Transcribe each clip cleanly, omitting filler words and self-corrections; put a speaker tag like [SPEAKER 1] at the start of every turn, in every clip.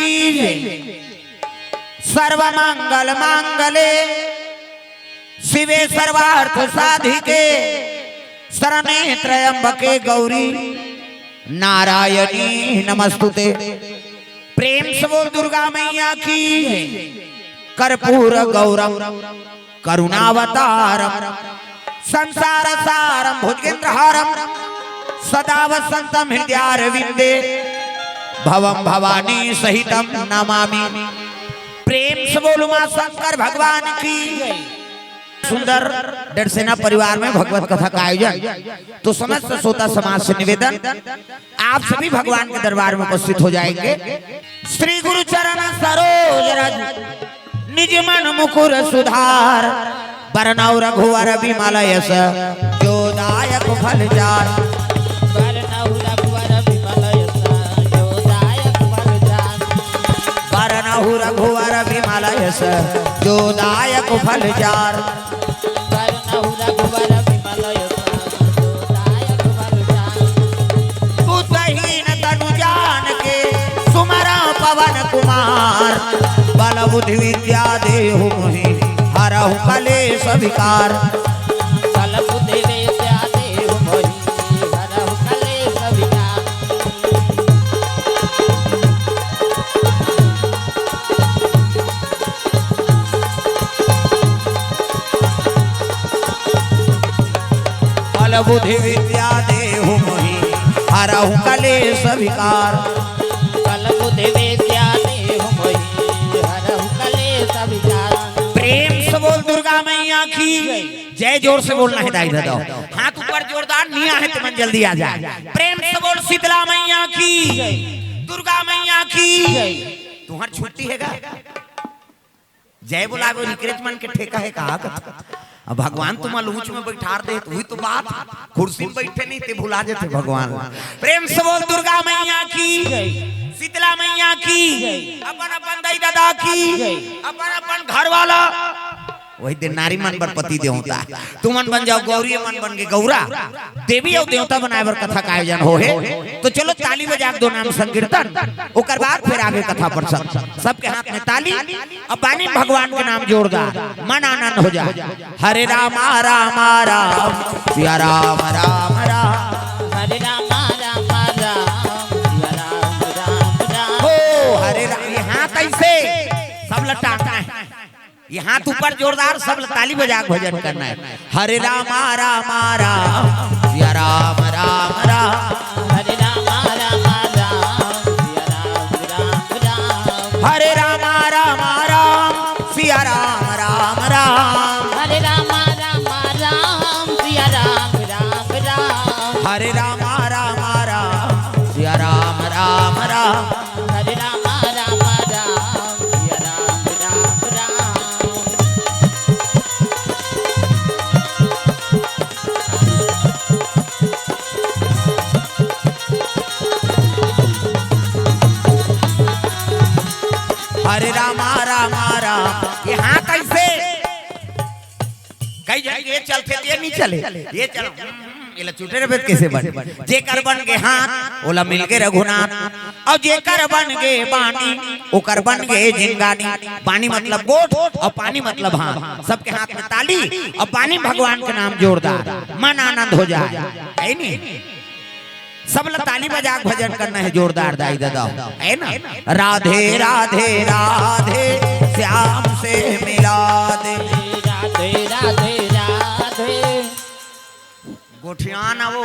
[SPEAKER 1] की। सर्वमंगल मांगले शिवे सर्वार्थ साधिके शरणे त्र्यंबके गौरी नारायणी नमस्तुते। प्रेम से बोल दुर्गा मैया की। कर्पूर गौरम करुणावतारम संसार सारम भुजगेंद्रहारम सदा वसंतम हृदयारविंदे भवम भवानी सहितम नमामि। प्रेम से बोलो मां शंकर भगवान की। सुंदर डेढ़सेना परिवार में भगवत कथा का आयोजन। तो समस्त श्रोता समाज से निवेदन, आप सभी भगवान के दरबार में उपस्थित हो जाएंगे। श्री गुरु चरण सरोज रज निज मन मुकुर सुधार बरनौ रघुवर विमल यश जो दायक फल जार। बरनौ रघुवर विमल यश जो दायक फल जार। बरनौ रघुवर विमल यश जो दायक फल जार। पवन कुमार बल बुद्धि विद्या देहु मोहि हरहु कलेश विकार। बल बुद्धि विद्या देहु मोहि हरहु कलेश विकार। बल बुद्धि विद्या देहु मोहि हरहु कलेश विकार। प्रेम से बोल दुर्गा मैया की जय। जोर से बोलना है दाई दादा, हाथ ऊपर जोरदार निया है तो मन जल्दी आ जाए। प्रेम से बोल शीतला मैया की, दुर्गा मैया की। तुम्हार छुट्टी है जय बोला निकरेज मन के ठेका है कहा। अब भगवान तुम लूच में बैठार दे तो हुई तो बात, कुर्सी में बैठे नहीं थे भुला जाते भगवान। प्रेम से बोल दुर्गा मैया की, शीतला मैया की, अपन अपन दाई दादा की, अपन अपन घर वाला। वही दिन नारी मन पर पति दे होता है। तुम मन बन जाओ गौरी, मन बन के गौरा। देवी और देवता बनाए बर कथा का आयोजन हो है। तो चलो ताली बजा दो नाम संकीर्तन, ओकर बाद फिर आगे कथा पर सबके हाथ में ताली। अब बानी भगवान के नाम जोरदार मन आनंद हो जाए। हरे राम राम राम सिया राम राम राम। हरे राम राम राम सिया राम राम राम। हो हरे राम। यहाँ कैसे सब लटाना है, ये हाथ ऊपर जोरदार सब ताली बजा भजन करना है। हरे राम राम राम सिया राम राम राम। हरे राम राम राम सिया राम राम राम। हरे राम राम राम सिया राम राम राम। हरे राम राम राम सिया राम राम राम। हरे राम राम राम सिया राम राम राम। हरे राम राम राम सिया राम राम राम। हरे राम राम राम। यहाँ कैसे कई जगह ये चलते ये नहीं चले, ये चलो ये चूटे रे कैसे बन जेकर बन के हाथ ओला मिल के रघुनाथ। और जेकर बन के पानी ओकर बन के झिंगानी। पानी मतलब गोट और पानी मतलब हाथ। सबके हाथ में ताली और पानी भगवान के नाम जोरदार मन आनंद हो जाए है नहीं। सब लोग ताली बजा भजन करना है जोरदार दाई दादा है ना। राधे राधे राधे श्याम से मिला दे। राधे राधे राधे गोठियान वो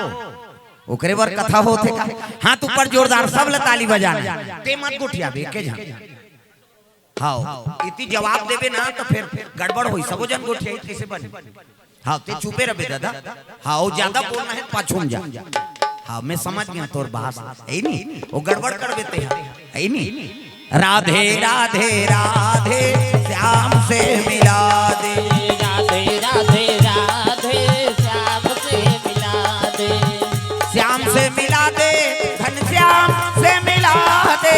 [SPEAKER 1] ओकरे बर कथा होते का। हाथ ऊपर जोरदार सब लोग ताली बजाना ते मत गोठिया बेके जा। हाँ इतनी जवाब देवे ना तो फिर गड़बड़ हुई। सबो जन गोठिया कैसे बने। हाँ ते चुपे रहे दादा। हाँ ज्यादा बोलना है पाछूम जा। हाँ मैं समझ गया तोर बात है नहीं, वो गड़बड़ कर देते हैं है नहीं। राधे राधे राधे श्याम से मिला दे। राधे राधे राधे श्याम से मिला दे। श्याम से मिला दे घनश्याम से मिला दे।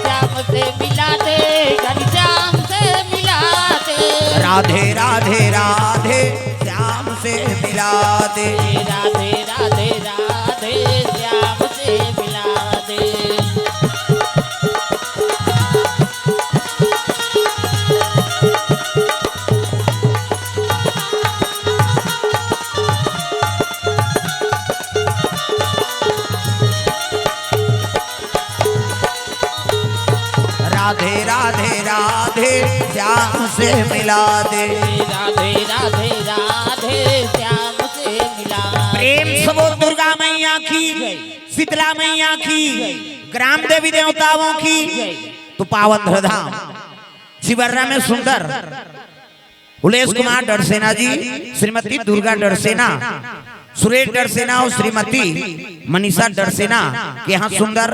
[SPEAKER 1] श्याम से मिला दे घनश्याम से मिला दे। राधे राधे राधे श्याम से मिला दे। राधे राधे राधे श्याम से मिला दे। राधे श्याम से मिला दे,
[SPEAKER 2] राधे राधे राधे श्याम से मिला।
[SPEAKER 1] प्रेम से बोल दुर्गा मैया की, शीतला मैया की, ग्राम देवी देवताओं की। तो पावन धरधाम शिवर्रा में सुंदर उलेश कुमार डरसेना जी, श्रीमती दुर्गा डरसेना, सुरेश डरसेना और श्रीमती मनीषा डरसेना के यहाँ सुंदर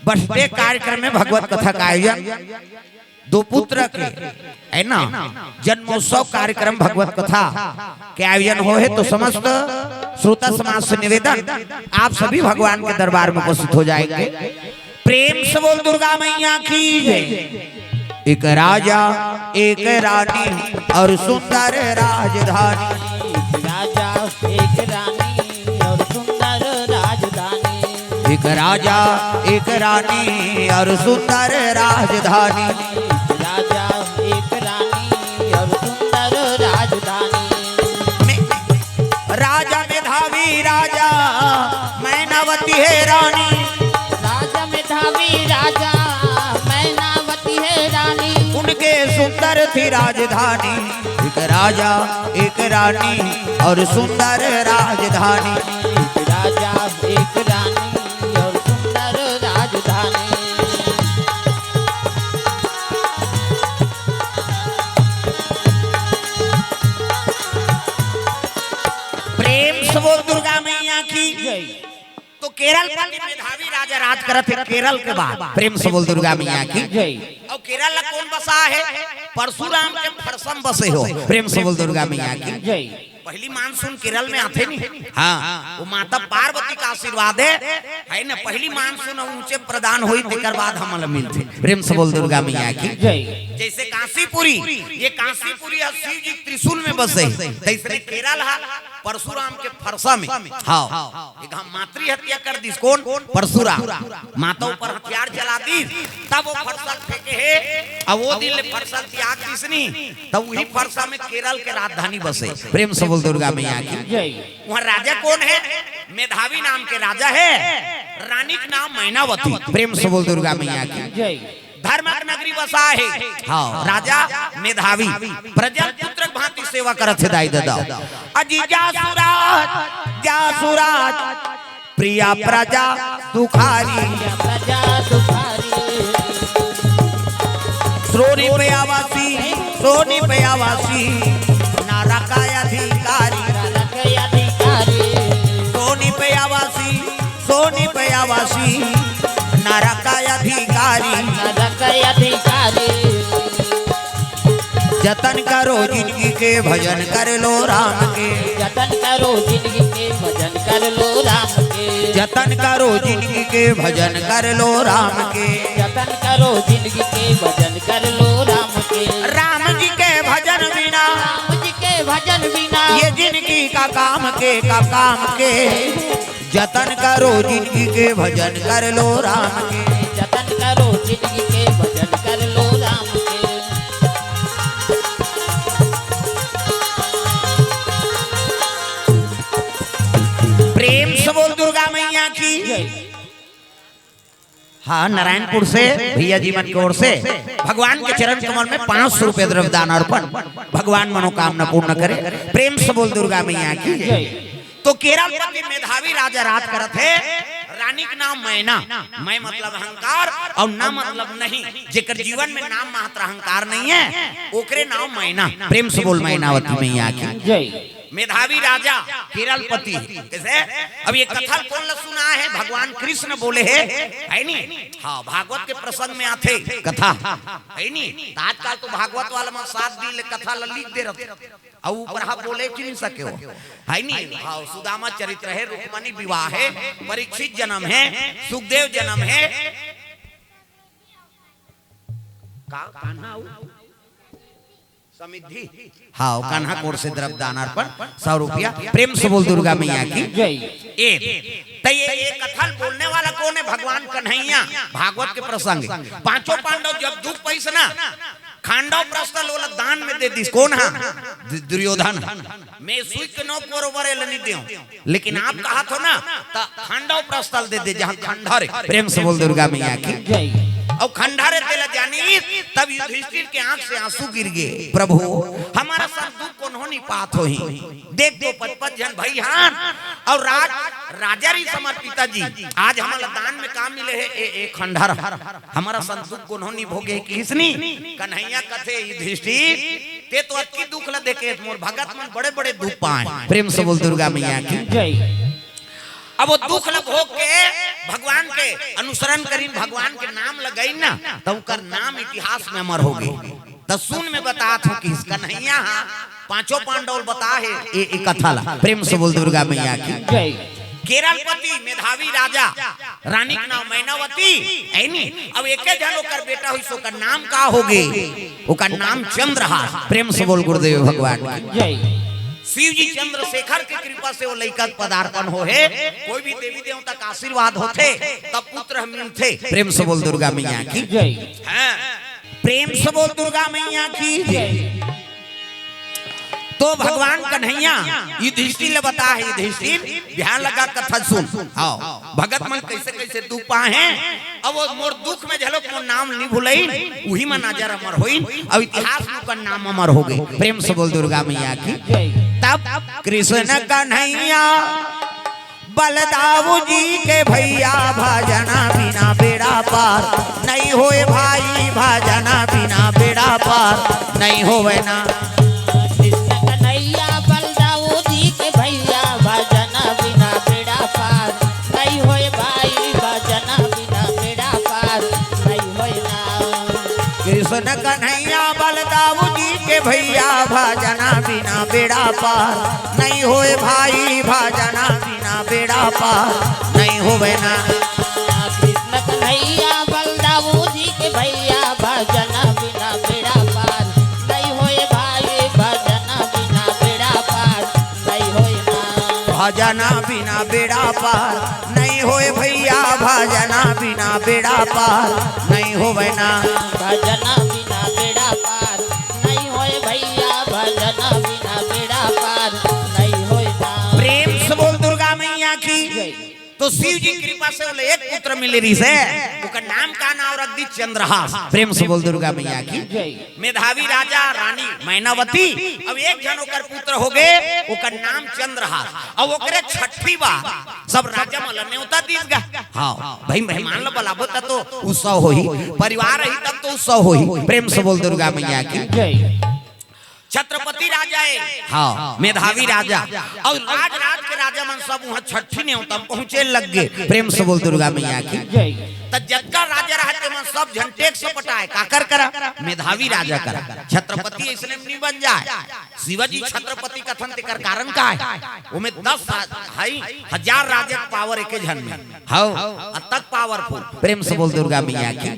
[SPEAKER 1] बर्थडे कार्यक्रम में भगवत कथा का आयोजन, दो पुत्र के है ना जन्मोत्सव कार्यक्रम भगवत कथा के आयोजन हो है। तो समस्त श्रोता समाज से निवेदन आप सभी भगवान के दरबार में उपस्थित हो जाएंगे। प्रेम से बोल दुर्गा मैया की जय। एक राजा एक रानी और सुंदर राजधानी,
[SPEAKER 2] राजा एक रानी और सुंदर राजधानी,
[SPEAKER 1] एक राजा एक रानी और सुंदर राजधानी,
[SPEAKER 2] राजा एक रानी और सुंदर राजधानी।
[SPEAKER 1] राजा मेधावी राजा मैनावती है रानी,
[SPEAKER 2] राजा मेधावी राजा मैनावती है रानी,
[SPEAKER 1] उनके सुंदर थी राजधानी। एक राजा एक रानी और सुंदर राजधानी,
[SPEAKER 2] एक राजा एक रानी और सुंदर राजधानी।
[SPEAKER 1] प्रेम से बोल दुर्गा मैया की। तो केरल का मेधावी राजा राज करत है केरल के बाद। प्रेम से बोल दुर्गा मैया की। और केरल का कौन बसा है? परशुराम के फरसम बसे हो। प्रेम से बोल दुर्गा मैया की। पहली मानसून केरल में आते नहीं। हाँ, वो माता पार्वती का आशीर्वाद है ना। पहली मानसून ऊंचे प्रदान हुई तेकर बाद हम मिलते। प्रेम से बोल दुर्गा मैया की। जैसे काशीपुरी, ये काशीपुरी शिव जी त्रिशूल में बसे, तैसे केरल है परशुराम के फरसा में। हाँ, एक हम मातृ हत्या कर दी। कौन? परशुराम। माता ऊपर हथियार चला दी, तब वो फरसा फेंके है। अब वो दिल फरसा त्याग दिसनी, तब वही फरसा में केरल के राजधानी बसे। प्रेम से बोल दुर्गा मैया की। वहाँ राजा कौन है? मेधावी नाम के राजा है, रानी का नाम मैनावती। प्रेम से बोल दुर्गा मैया की। धर्मक नगरी बसा है। हाँ, राजा मेधावी प्रजा पुत्र भांति सेवा करत है। दाई दादा अजी जासुराज जासुराज प्रिया प्रजा दुखारी,
[SPEAKER 2] प्रजा दुखारी,
[SPEAKER 1] सोनी पे आवासी, सोनी पे आवासी नारा का अधिकारी, सोनी पे आवासी, सोनी पे आवासी नारा का अधिकारी, जतन करो जिंदगी के भजन कर लो राम के,
[SPEAKER 2] जतन करो जिंदगी के भजन कर लो राम के,
[SPEAKER 1] जतन करो जिंदगी के भजन कर लो राम के,
[SPEAKER 2] जतन करो जिंदगी के भजन कर लो राम के।
[SPEAKER 1] राम जी के भजन बिना,
[SPEAKER 2] राम जी के भजन बिना
[SPEAKER 1] ये जिंदगी का काम के जतन करो जिंदगी के भजन कर लो राम के,
[SPEAKER 2] जतन करो जिंदगी के भजन कर लो राम के।
[SPEAKER 1] प्रेम से बोल दुर्गा मैया की। हाँ, नारायणपुर से भैया जीवन की ओर से भगवान के चरण कमल में 500 रुपए द्रव्यदान अर्पण। भगवान मनोकामना पूर्ण करे। प्रेम से बोल दुर्गा मैया की। तो केरल के मेधावी राजा राज करत है। रानी का नाम मैना, मैं मतलब अहंकार और ना मतलब नहीं। जेकर जीवन में नाम मात्र अहंकार नहीं है, ओकरे नाम मैना। प्रेम से बोल मैनावती मैया की। मेधावी राजा केरलपति। कैसे? अब ये कथा कौन ला सुना है? भगवान कृष्ण बोले है नी। हाँ, भागवत के प्रसंग में आते कथा है नी। आजकल तो भागवत वाला में 7 दिन कथा लिख दे रहे और ऊपर आप बोले कि नहीं सके हो है नी। हाँ, सुदामा चरित्र है, रुक्मणी विवाह है, परीक्षित जन्म है, सुखदेव जन्म है। समिद्धि। हाँ, कान्हा कोर से द्रव्यदान अर्पण 100 रुपया। प्रेम से बोल दुर्गा मैया की। ये कथा बोलने वाला कौन है? भगवान कन्हैया। भागवत के प्रसंग। पांचों पांडव जब दुख पैस ना खांडव प्रस्थल वाला दान में दे दी। कौन है? दुर्योधन। मैं सुई के नो बरोबर नहीं दे, लेकिन आप कहा थो ना तो खांडव प्रस्थल दे दे जहाँ खंडहर। प्रेम से बोल दुर्गा मैया की। और खंडारे तेल जानी तब युधिष्ठिर के आंख से आंसू गिर गए। प्रभु हमारा सब दुख कौन हो नहीं पात हो ही देख दो 55 जन भाई हान और राजा री समर पिताजी आज हमारा दान में काम मिले है ए खंडारा हमारा सब दुख कौन हो नहीं भोगे किसनी कन्हैया कथे युधिष्ठिर ते तो अति दुख ल देखे मोर भगत मन बड़े बड़े दुख पाए। प्रेम से बोल दुर्गा मैया की जय। अब वो दुख ल भोग के भगवान के अनुसरण करीन भगवान के नाम लगाई ना तो कर नाम इतिहास में अमर हो गए। तो सुन में बता था कि कन्हैया पांचों पांडव बता है ये कथा ला। प्रेम से बोल दुर्गा मैया की जय। केरलपति मेधावी राजा रानी का नाम मैनावती ऐनी अब एक जन ओकर बेटा हुई सो का नाम का होगे ओकर नाम चंद्रहास। प्रेम से बोल गुरुदेव भगवान की जय। शिव जी चंद्रशेखर की कृपा से वो लड़का पदार्पण हो है कोई भी देवी देवता का आशीर्वाद होते तब पुत्र मिलते। प्रेम से बोल दुर्गा मैया की जय। प्रेम से बोल दुर्गा मैया की जय। तो भगवान कन्हैया युधिष्ठिर ले बता है युधिष्ठिर ध्यान लगा कथा सुन आओ भगत मन कैसे कैसे दुख पाए अब वो मोर दुख में झलक मोर नाम नहीं भूलई वही में नजर अमर होई अब इतिहास में का नाम अमर हो गए। प्रेम से बोल दुर्गा मैया की तब कृष्ण कन्हैया बलदाऊ जी के भैया भाजना बिना बेड़ा पार नहीं होए भाई भाजना बिना बेड़ा पार नहीं होवे ना। कृष्ण कन्हैया बलदाऊ जी के भैया भाजना बिना बेड़ा पार नहीं होए भाई भाजना बिना बेड़ा पार नहीं होवे ना।
[SPEAKER 2] कृष्ण कन्हैया बलदाऊ जी के भैया भाजना बिना बेड़ा पार नहीं होए भाई भाजना बिना बेड़ा पार नहीं होए ना।
[SPEAKER 1] भाजना बिना बेड़ा पार नहीं होए भैया भाजना बिना बेड़ा पार नहीं होवे ना।
[SPEAKER 2] भजना बिना बेड़ा पार नहीं होए भैया भजना बिना बेड़ा पार नहीं होए ना।
[SPEAKER 1] प्रेम से बोल दुर्गा मैया की तो शिव जी कृपा से बोले एक पुत्र मिले रही से उसका नाम का नाम रख दी चंद्रहास। प्रेम से बोल दुर्गा मैया की मेधावी राजा रानी मैनावती अब एक जन ओकर पुत्र हो गए उसका नाम चंद्रहास। अब ओकरे छठी बार सब राजा मल न्योता दीस गा हां भाई मेहमान ल बुलाबो त तो उत्सव होई परिवार रही तब तो उत्सव होई। प्रेम से बोल दुर्गा मैया की जय। छत्रपति राजा है हाँ मेधावी राजा और राज के राजा मन सब वहाँ छठी ने तब पहुँचे लग गए। प्रेम से बोल दुर्गा मैया की तो जतका राजा रहते मन सब झंटेक से पटाए काकर करा मेधावी राजा करा छत्रपति इसलिए नहीं बन जाए। शिवाजी छत्रपति कथन तेकर कारण का है उमे 10,000 राजा पावर एक जन में हाँ तक पावरफुल। प्रेम से बोल दुर्गा मैया की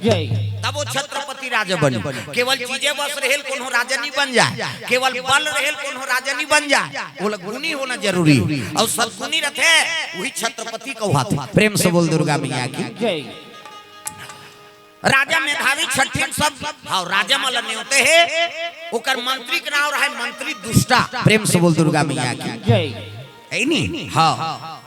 [SPEAKER 1] तब वो छत्रपति राजा बनी। केवल चीजें बस रहेल कोनो राजा नहीं बन जाए केवल बल रहेल कोनो राजा नहीं बन जाए वो गुणी होना जरूरी और सद्गुणी रहे वही छत्रपति कहवाते। प्रेम से बोल दुर्गा मैया की राजा मेधावी छठी सब हाँ राजा मल होते है ओकर मंत्री के नाम रहे मंत्री दुष्टा। प्रेम से बोल दुर्गा मैया की नहीं हाँ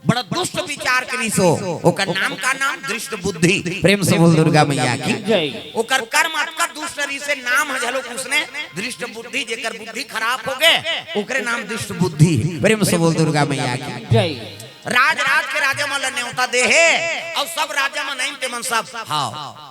[SPEAKER 1] बड़ा दुष्ट विचार करी सो ओकर नाम का नाम दृष्ट बुद्धि। प्रेम से बोल दुर्गा मैया की ओकर कर्म अटका दुष्ट री से नाम हजलो उसने दृष्ट बुद्धि जेकर बुद्धि खराब हो गए ओकरे नाम दृष्ट बुद्धि। प्रेम से बोल दुर्गा मैया की राज के राजा मन न्योता दे है और सब राजा मन नहीं ते मन सब हाँ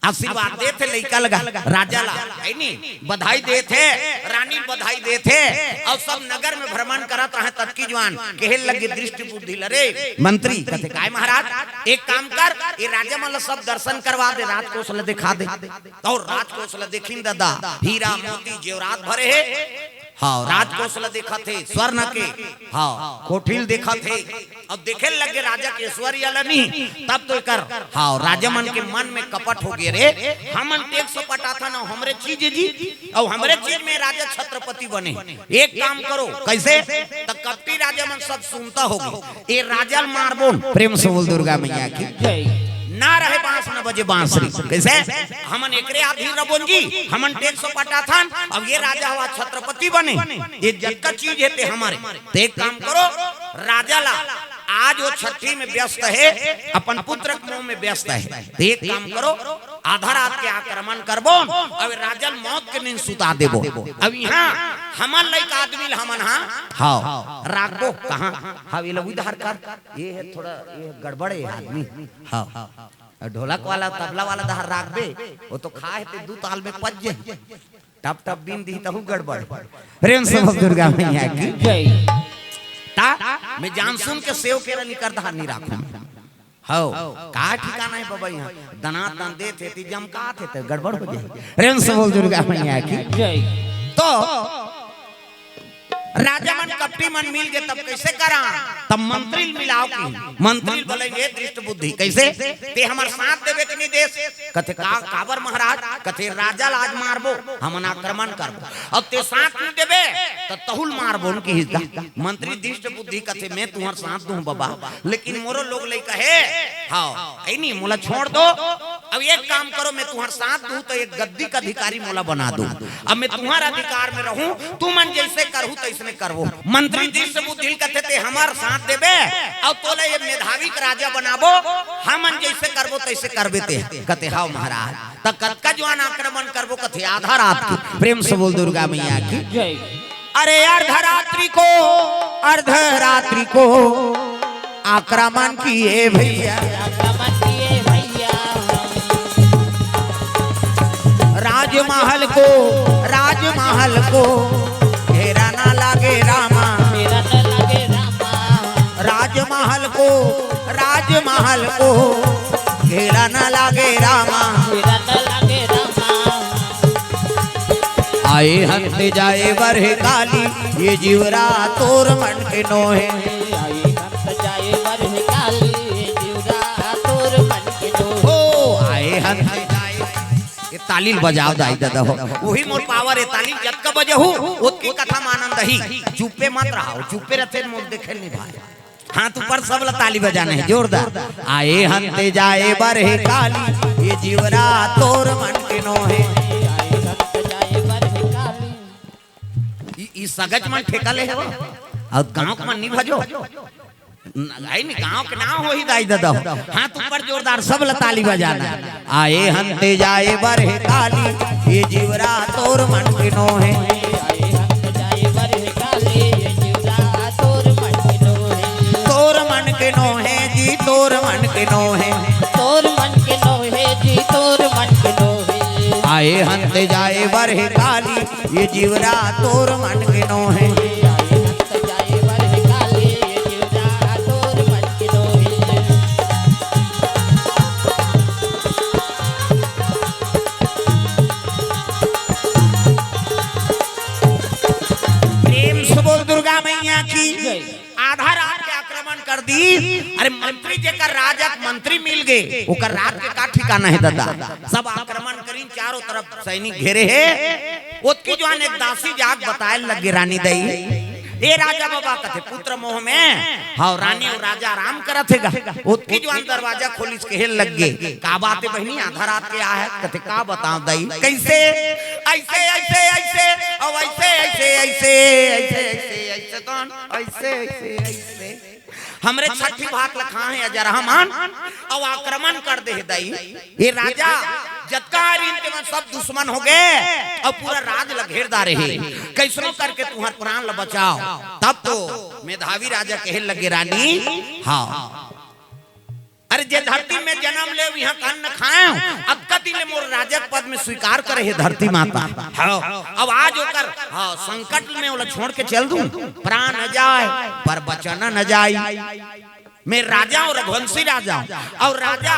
[SPEAKER 1] आशीर्वाद देते लड़का लगा राजा ला है नी बधाई देते रानी बधाई देते और सब नगर में भ्रमण करत रहे तब की जवान कहे लगे दृष्टि बुद्धि लरे मंत्री कहते काय महाराज एक काम कर ये राजा मन सब दर्शन करवा दे रात कौशल दिखा दे और रात कौशल देखिन दादा हीरा मोती जेवरात भरे है हाँ राजकौशल देखा थे स्वर्ण के हाँ कोठिल देखा थे अब देखे लगे राजा के ऐश्वर्य नहीं तब तो कर हाँ राजा मन के मन में कपट हो गए रे हमन टेक से पटा था ना हमरे चीज जी और हमरे चीज में राजा छत्रपति बने। एक काम करो कैसे तो कपटी राजा मन सब सुनता होगा ये राजा मारबो। प्रेम से बोल दुर्गा मैया की ना रहे बांस न बजे बांसुरी कैसे हमन एकरे अधीन रबोन जी हमन टेक सो पटा था अब ये राजा हुआ छत्रपति बने ये जग का चीज है ते हमारे तो एक काम करो राजा ला आज वो छठी में व्यस्त है, अपन पुत्र के मुंह में व्यस्त है। तो एक काम करो, आधा रात के आक्रमण करबो, अब राजन मौत के नींद सुता देबो। अब यहाँ हमन लाइक आदमी हमन हाँ राखबो कहाँ, हाँ ये लोग इधर कर, ये है थोड़ा ये गड़बड़ है आदमी, हाँ ढोलक वाला तबला वाला दहर राखबे, वो तो खाए ते दू ताल में पज जाए, टप टप बीन दी तहु गड़बड़। प्रेम से दुर्गा मैया की
[SPEAKER 2] जय।
[SPEAKER 1] ता मैं जान सुन के सेव केरा निकर दहर नहीं राखूं। हो का ठिकाना है बाबा, यहाँ दना दन दे थे ती जम का थे तो गड़बड़ हो जाए। प्रेम से बोल दुर्गा मैया की
[SPEAKER 2] जय।
[SPEAKER 1] तो राजा मन कपटी मन मिल गए तब कैसे करा, तब मंत्री मिलाओ की, मंत्री बोलेंगे दृष्ट बुद्धि कैसे ते हमार साथ देवे कि नहीं देश, कथे काबर महाराज, कथे राजा लाज मारबो हमन आक्रमण करबो, अब ते साथ नहीं देवे तो तहुल मारबो उनकी हिस्सा। मंत्री दृष्ट बुद्धि कथे मैं तुम्हार साथ दूं बाबा, लेकिन मोरो लोग ले कहे हाँ ऐ नहीं मोला छोड़ दो, अब एक काम करो मैं तुम्हार साथ दूं तो एक गद्दी का अधिकारी मोला बना दूं, अब मैं तुम्हारा अधिकार में रहूं, तू मन जैसे करहूं तो इसने करवो। मंत्री दृष्ट बुद्धि कथे ते हमार साथ देबे और तोले ये मेधावी का राजा बनाबो, हमन जैसे करबो तैसे करबे ते कथे हाँ महाराज। त कतका जवान आक्रमण करबो कथे आधा रात की। प्रेम से बोल दुर्गा मैया की
[SPEAKER 2] जय।
[SPEAKER 1] अरे अर्धरात्रि को आक्रमण किए भैया,
[SPEAKER 2] आक्रमण किए भैया,
[SPEAKER 1] राजमहल को घेरा ना लागे रामा,
[SPEAKER 2] मेरा न लगे रामा,
[SPEAKER 1] राजमहल को घेरा ना लागे रामा,
[SPEAKER 2] मेरा न लगे रामा,
[SPEAKER 1] आए हंते जाए बरहे काली, ये जीवरा तोर मन के नोहे,
[SPEAKER 2] आई हंस जाए बरह काली, जीवरा तोर मन के नोहे,
[SPEAKER 1] हो आए हंते ये तालील बजाव दाई दादा हो, वही मोर पावर है तालील जत का बजहू उसकी कथा आनंद ही, चुप्पे मत रहो, चुप्पे रहते मोर देखे नहीं भाई, हाथ ऊपर सब ताली बजाना है जोरदार। आए हंते जाए बरहे काली, ये जीवरा तोर मन के नोहे,
[SPEAKER 2] आई हंस जाए बरह काली,
[SPEAKER 1] ई सगज मन ठेका ले है वो, और गांव के मन नहीं भजो आई नहीं, गांव के नाम हो ही दाई दादा, हाथ ऊपर जोरदार सब ताली बजाना। आए हंते जाए बरहे काली, ये जीवरा तोर मन के नोहे,
[SPEAKER 2] आई हंस जाए बरह काली, ये जीवरा तोर मन के नोहे,
[SPEAKER 1] तोर मन के नोहे जी, तोर मन के नोहे,
[SPEAKER 2] तोर मन के नोहे जी, तोर मन के नोहे,
[SPEAKER 1] आए हंते जाए बरहे काली, ये जीवरा तोर मन के नोहे,
[SPEAKER 2] आई हंस जाए बरह काली, ये जीवरा तोर मन के नोहे,
[SPEAKER 1] प्रेम से बोल दुर्गा मैया की। आधा रात के आक्रमण कर दी, अरे मंत्री जेकर राजक मंत्री मिल गए, ओकर रात के का ठिकाना है दादा, सब आक्रमण करी, चारों तरफ सैनिक घेरे है। उसकी जवान एक दासी जाग बताए लगे रानी दई, ए राजा बाबा कथे पुत्र मोह में हाँ रानी और राजा आराम करत हैगा, उसकी जवान दरवाजा खोलिस के हेल लग गए, का बात है बहनी आधा रात के आ है, कथे का बताओ दई कैसे ऐसे ऐसे ऐसे और ऐसे ऐसे ऐसे ऐसे ऐसे ऐसे कौन ऐसे ऐसे ऐसे हमरे छठी भाग लखा है अजर रहमान और आक्रमण कर दे दई, ये राजा जतकार इनके में सब दुश्मन हो गए और पूरा राज लघेरदार रहे, कैसनो करके तुम्हार प्राण ल बचाओ। तब तो मेधावी राजा कहे लगे रानी हाँ अरे जे धरती में जन्म ले यहाँ अन्न खाए, अब कति ले मोर राजक पद में स्वीकार करे है धरती माता, हाँ अब आज होकर हाँ संकट में वो छोड़ के चल दूं, प्राण न जाए पर बचन न जाए, मैं राजा और रघुवंशी राजा और राजा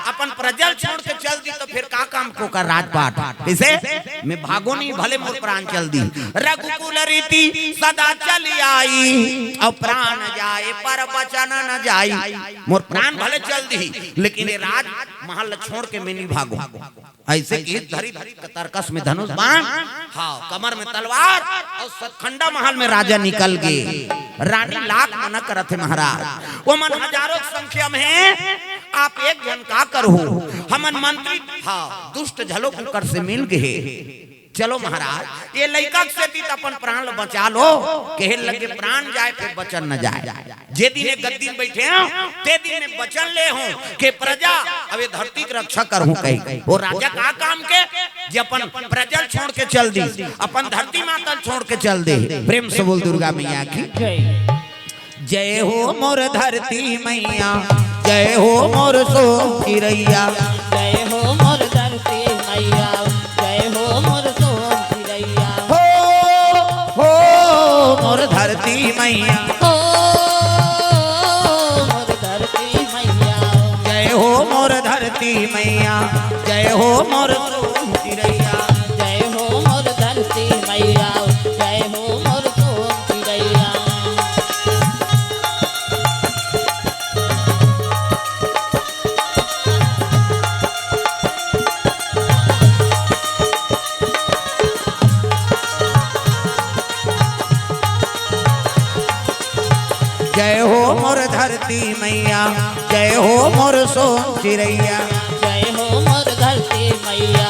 [SPEAKER 1] अपन प्रजल छोड़ के चल दी तो फिर का काम को कर राजपाट, इसे मैं भागो नहीं भले मोर प्राण चल दी, रघुकुल रीति सदा चली आई और प्राण जाए पर बचन न जाई, मोर प्राण भले चल दी लेकिन ये राज महल छोड़ के मैं नहीं भागो, ऐसे की धरी तर्कस में धनुष बाण हाँ कमर में तलवार और सतखंडा महल में राजा निकल गए, रानी लाख मना करत है महाराज, वो मन हजारों संख्या में है, आप एक जन का करो, हमन मंत्री हाँ दुष्ट झलो कर से मिल गए, चलो महाराज ये लड़का से दी अपन प्राण बचा लो, कहे लगे प्राण जाए फिर बचन न जाए। जे दिन गद्दीन बैठे हैं ते दिन में बचन ले हो के प्रजा अब ये धरती की रक्षा करहूं कहीं। वो राजा का काम के जे अपन प्रजा छोड़ के चल दी, अपन धरती माता छोड़ के चल दे। प्रेम से बोल दुर्गा मैया की जय हो मोर धरती मैया, जय हो मोर सो चिरैया,
[SPEAKER 2] जय हो मोर धरती मैया, जय हो मोर सोन चिरैया।
[SPEAKER 1] हो मोर धरती मैया,
[SPEAKER 2] हो मोर धरती मैया,
[SPEAKER 1] जय हो मोर धरती मैया, जय हो मोर सोन चिरैया,
[SPEAKER 2] जय हो मोर धरती मैया, जय हो मोर सोन चिरैया।
[SPEAKER 1] जय हो मोर धरती मैया, जय हो मोर सोन चिरैया।
[SPEAKER 2] जय हो मोर धरती मैया,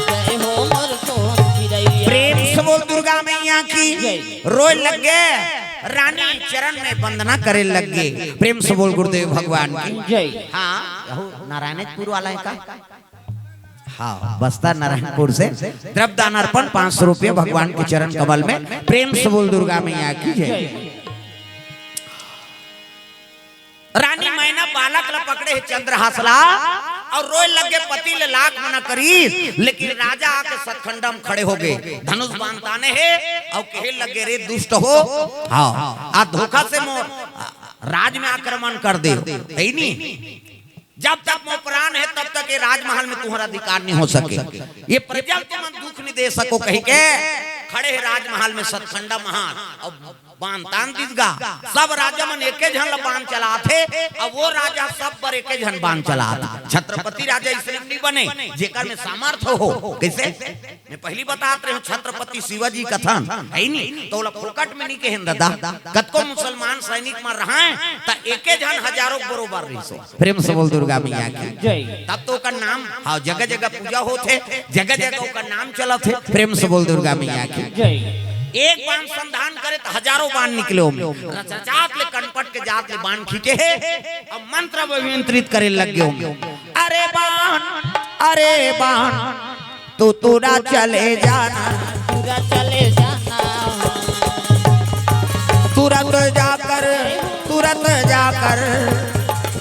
[SPEAKER 2] जय हो मोर सोन चिरैया।
[SPEAKER 1] प्रेम से बोल दुर्गा मैया की रोए लगे, रानी चरण में वंदना करे लगे। प्रेम से बोल गुरुदेव भगवान की
[SPEAKER 2] जय।
[SPEAKER 1] हाँ नारायणपुर वाला है का? हाँ बस्ता नारायणपुर से द्रव्यदान अर्पण 500 रुपये भगवान के चरण कमल में। प्रेम से बोल दुर्गा मैया की जय। रानी मैना बालक ला पकड़े है चंद्रहासला और रोए लगे पति ले लाख मना करी, लेकिन राजा आके सतखंडम खड़े हो गए, धनुष बाण ताने है और कहे लगे रे दुष्ट हो, हाँ आ धोखा से मोर राज में आक्रमण कर दे। है नहीं जब तक मोर प्राण है तब तक ये राजमहल में तुम्हारा अधिकार नहीं हो सके, ये प्रजा तुम दुख नहीं दे सको। कही के खड़े है राजमहल में सतखंडा महान और बाण तान दीजगा। सब राजा मन एके झन बाण चलाते और वो राजा सब पर एके झन बाण चलाता। छत्रपति राजा इसलिए नहीं बने जेकर में सामर्थ्य हो। कैसे मैं पहली बताते रहे छत्रपति शिवाजी कथन है नहीं तो फोकट में नहीं के दादा कतको मुसलमान सैनिक मार रहा है ता एके झन हजारों बरोबर रही सो। प्रेम से बोल दुर्गा मैया की
[SPEAKER 2] जय।
[SPEAKER 1] तब तो का नाम हाँ जगह जगह पूजा होते, जगह जगह का नाम चला थे। प्रेम से बोल दुर्गा मैया की
[SPEAKER 2] जय।
[SPEAKER 1] एक बाण संधान करे तो हजारों बाण निकले जात ले कनपट के जात ले बाण खींचे है और मंत्र अभिमंत्रित करे लग गए। अरे बाण तू तुरा चले जाना,
[SPEAKER 2] पूरा चले जाना,
[SPEAKER 1] तुरंत जाकर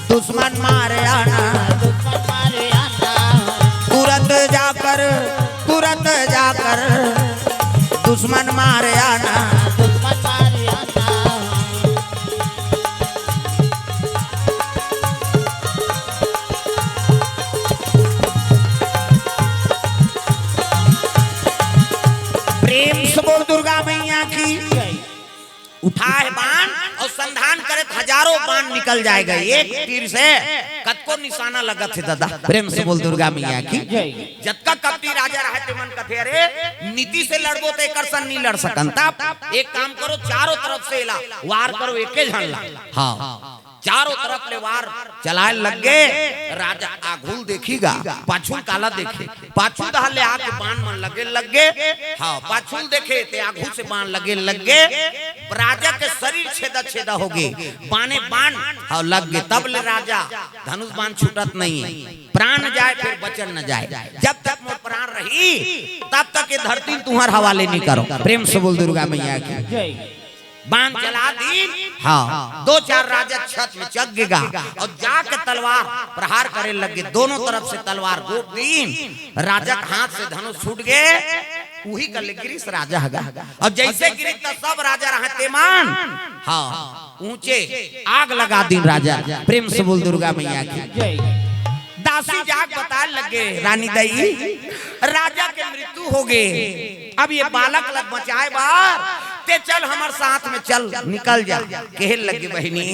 [SPEAKER 1] दुश्मन मारे आना,
[SPEAKER 2] दुश्मन मारे आना,
[SPEAKER 1] तुरंत जाकर दुश्मन मारे आना।
[SPEAKER 2] दुश्मन मारे आना।
[SPEAKER 1] प्रेम से बोल दुर्गा मैया की उठाए बाण और संधान करे हजारों बाण निकल जाएगा एक तीर से, कतको निशाना लगा थे दादा। प्रेम से बोल दुर्गा मैया की जतका कपटी राजा रहते मन कथे अरे नीति से लड़बो तो एक सन नहीं लड़ सकन, तब एक काम करो चारों तरफ से ला वार करो एके झन ला। हाँ चारों तरफ ले वार चलाए लगे। राजा आघूल देखीगा पाछू काला देखे, पाछू दहल ले आके बाण मन लगे हाँ पाछू देखे ते आघू से बाण लगे राजा के शरीर छेदा हो गए, बाणे बाण हाँ लग गए। तब ले राजा धनुष बाण छूटत नहीं है, प्राण जाए फिर बचन न जाए। जब तक मोर प्राण रही तब तक ये धरती तुम्हारे हवाले नहीं करो। प्रेम से बोल दुर्गा मैया की बाण चला दी। हाँ 2-4 राजा छत में चग गएगा और जाके तलवार प्रहार करे लगे, दोनों तरफ से तलवार गोप दी। राजा के हाथ से धनुष छूट गए, वही कर ले गिरीश राजा हगा और जैसे गिरी तो सब राजा रहते मान हाँ ऊंचे आग लगा दी राजा। प्रेम से बोल दुर्गा मैया की दासी जाग बता लगे रानी दई राजा के मृत्यु हो गए, अब ये बालक लग बचाए बार ते चल हमारे साथ में चल निकल जा। कहे लगे बहनी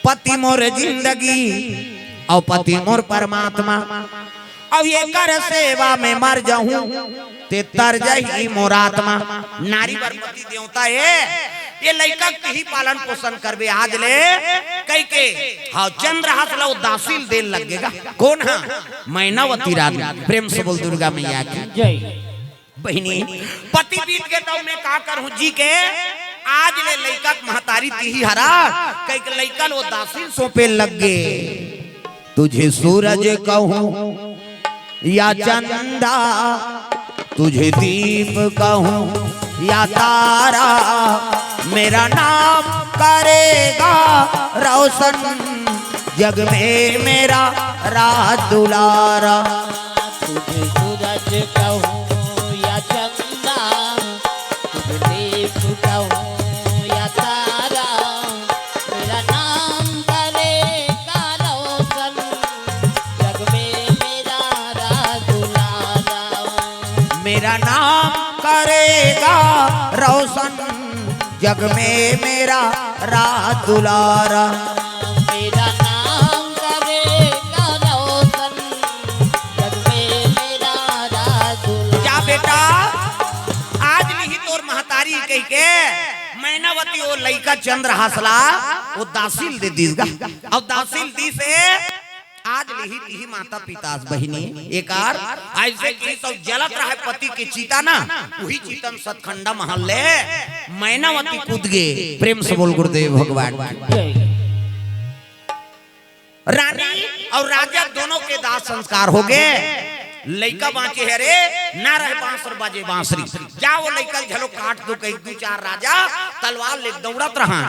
[SPEAKER 1] पति मोर जिंदगी और पति मोर परमात्मा, अब ये कर सेवा में मर जाऊं ते तर जाही मोरात्मा। नारी बरपति देवता है ये लड़का के ही पालन पोषण करबे आज ले कई के हाँ चंद्रहास लो दासील देन लगेगा। कौन है मैनावती रानी। प्रेम से बोल दुर्गा मैया की बहनी पति बीत के तो मैं का करूं जी के आज ले लइका महतारी तीही हरा कई के लइका वो दासी सोपे लग गे। तुझे सूरज कहूं या चंदा, तुझे दीप कहूं या तारा, मेरा नाम करेगा रोशन जग में मेरा राज दुलारा।
[SPEAKER 2] तुझे सूरज कहूँ या चंदा, तुझे दीप कहूँ या तारा, मेरा नाम करेगा रोशन जग में मेरा राज दुलारा।
[SPEAKER 1] मेरा नाम करेगा रोशन जग में मेरा राज दुलारा।
[SPEAKER 2] मेरा नाम करेगा रोशन जग में मेरा राज दुलारा।
[SPEAKER 1] क्या बेटा आज नहीं तोर महतारी कह के मैनावती वो लइका चंद्र हासला वो दासिल दे दीगा और दासिल दी से आज लिही माता पिता बहिनी एकार ऐसे की सब जलत रहा पति के चीता ना वही चीतन सतखंडा महल ले मैनावती कूद गए। प्रेम से बोल गुरुदेव भगवान। रानी और राजा दोनों के दाह संस्कार हो गए। लइका बांचे है रे ना रहे बांसुर बाजे बांसुरी जा वो लइका झलो काट दो कई दो चार राजा तलवार ले दौड़त रहा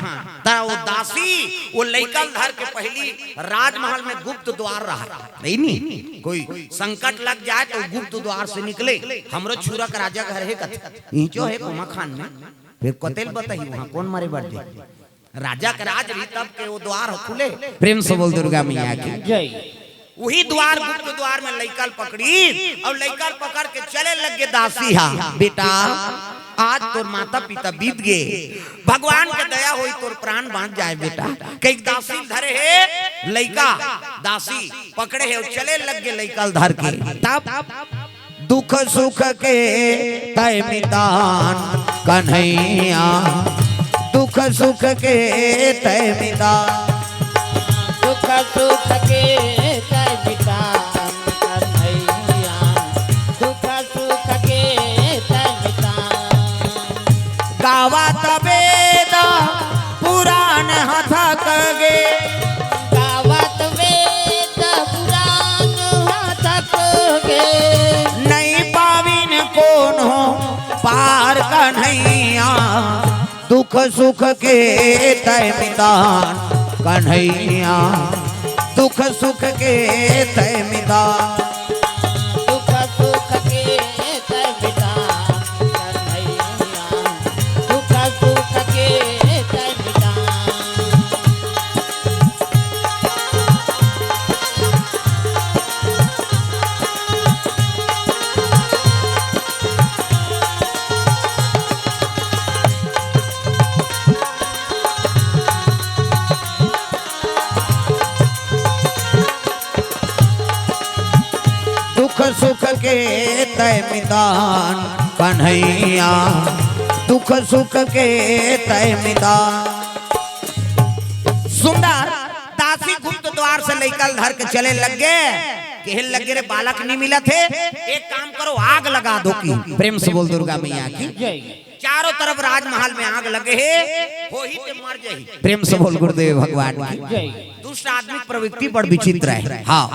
[SPEAKER 1] ता वो दासी वो लइका धर के पहली राजमहल में गुप्त द्वार रहा नहीं कोई संकट लग जाए तो गुप्त द्वार से निकले। हमरो छुरा का राजा घर है कथ ईचो है कुमा खान में फिर कतेल बताई वहां कौन मारे बढ़ते राजा का राज भी तब के वो द्वार खुले। प्रेम से बोल दुर्गा मैया की
[SPEAKER 2] जय।
[SPEAKER 1] वही द्वार गुप्त द्वार में लइकल पकड़ी और लइकल पकड़ के चले लग गए दासी हा बेटा आज तोर माता पिता बीत गए भगवान के दया हुई तोर प्राण बांध जाए बेटा। कई दासी धरे है लइका दासी पकड़े है और चले लग गए लइकल धर के तब दुख सुख के तय मितान कन्हैया दुख सुख के तय मितान
[SPEAKER 2] दुख सुख के तय मितान कन्हैया दुख सुख के तय मितान।
[SPEAKER 1] गावत वेद पुराण हथक गे
[SPEAKER 2] गावत वेद पुराण हथक गे
[SPEAKER 1] नहीं पाविन कौन हो पार कन्हैया दुख सुख के तय मितान कन्हैया दुख सुख के तय मितान।
[SPEAKER 2] दुख सुख के तय मितान कन्हैया दुख सुख के तय मितान।
[SPEAKER 1] दुख सुख के तय मितान कन्हैया दुख सुख के तय मितान। सुंदर दासी गुप्त द्वार से लेकर धर के चले लग गए कहने लगे रे बालक नहीं मिला थे एक काम करो आग लगा दो की। प्रेम से बोल दुर्गा मैया की चारों तरफ राजमहल में आग लगे है हो ही ते मर जाही। प्रेम से बोल गुरुदेव भगवान की। दूसरा आदमी प्रवृत्ति बड़ विचित्र है हाँ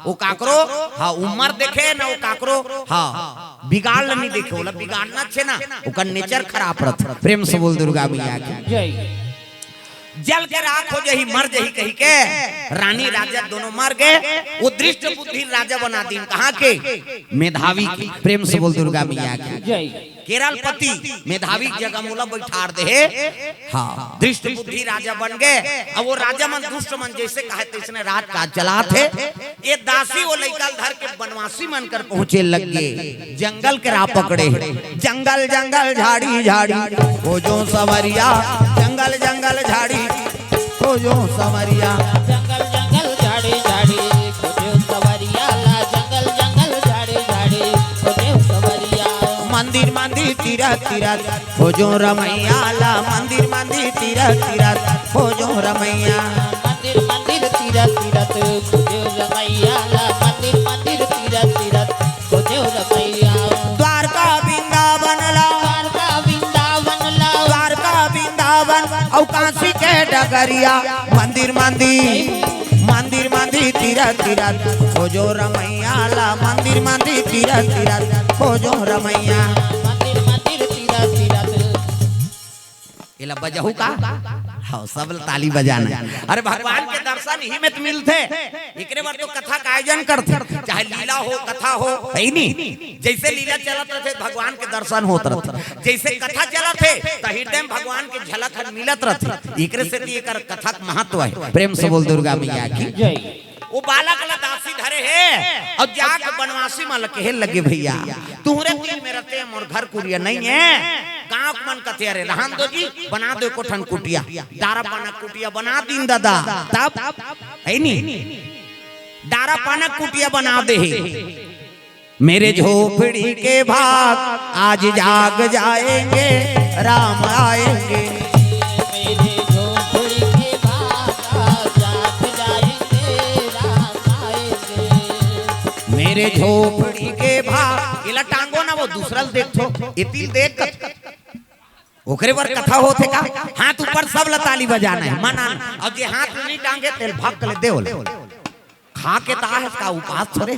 [SPEAKER 1] वो काकरो हाँ उम्र देखे ना वो काकरो हाँ बिगाड़ नहीं देखे बोला बिगाड़ना छे ना ओकर नेचर खराब रहत। प्रेम से बोल दुर्गा मैया की। जल के राख हो जही मर जही कही के रानी राजा दोनों मर गए वो दृष्ट बुद्धि राजा बना दी कहाँ के मेधावी की। प्रेम से बोल दुर्गा मैया की। केरल पति मेधावी जगह मूला बैठार दे हाँ दृष्ट बुद्धि राजा बन गए। अब वो राजा मन दुष्ट मन जैसे कहे तैसने राज काज चला थे। ये दासी वो लइका धर के बनवासी मन कर पहुंचे लग गए जंगल के राह पकड़े जंगल जंगल झाड़ी झाड़ी वो जो सवरिया जंगल जंगल झाड़ी वो जो सवरिया
[SPEAKER 2] जंगल जंगल झाड़ी झाड़ी खोजो सवरिया ला जंगल जंगल झाड़ी झाड़ी खोजो सवरिया।
[SPEAKER 1] मंदिर मंदिर तीरथ तीरथ खोजो रमैया ला मंदिर मंदिर तीरथ तीरथ खोजो रमैया।
[SPEAKER 2] मंदिर मंदिर तीरथ तीरथ खोजो रमैया ला मंदिर मंदिर तीरथ तीरथ खोजो रमैया।
[SPEAKER 1] द्वारका बिंद वृंदावन और काशी के डगरिया मंदिर मंदिर मंदिर मंदिर तीरथ तीरथ खोजो रमैया ला मंदिर मंदिर तीरथ तीरथ खोजो रमैया
[SPEAKER 2] मंदिर मंदिर तीरथ तीरथ
[SPEAKER 1] इला बजहू का हाँ सब ताली बजाना। अरे भगवान के दर्शन ही में तो मिलते एकरे बार तो कथा का आयोजन करते चाहे लीला हो कथा हो है नहीं। जैसे लीला चलत रहे भगवान के दर्शन होत रहे जैसे कथा चलत है तो हृदय में भगवान के झलक मिलत रहते एकरे से एकर कथा का महत्व है। प्रेम से बोल दुर्गा मैया की
[SPEAKER 2] जय।
[SPEAKER 1] वो बालक दासी धरे है और जाके बनवासी में लगे लगे भैया तुहरे दिल में रहते हैं मोर घर कुरिया नहीं है गाँव मन कथे अरे रहन दो जी बना दो कोठन कुटिया दारा पाना कुटिया बना दीन दादा तब है नहीं दारा पाना कुटिया बना दे मेरे झोपड़ी के भाग आज जाग जाएंगे राम आएंगे
[SPEAKER 2] मेरे झोपड़ी के भाग जाग जाएंगे राम आएंगे
[SPEAKER 1] मेरे झोपड़ी के भाग इला टांगो ना वो दूसरा देखो इतिल देख ओकरे पर कथा होते का हाथ ऊपर सब लताली बजाना है मना और जे हाथ नहीं टांगे तेल भाग कर दे खा के ताह का उपास थोड़े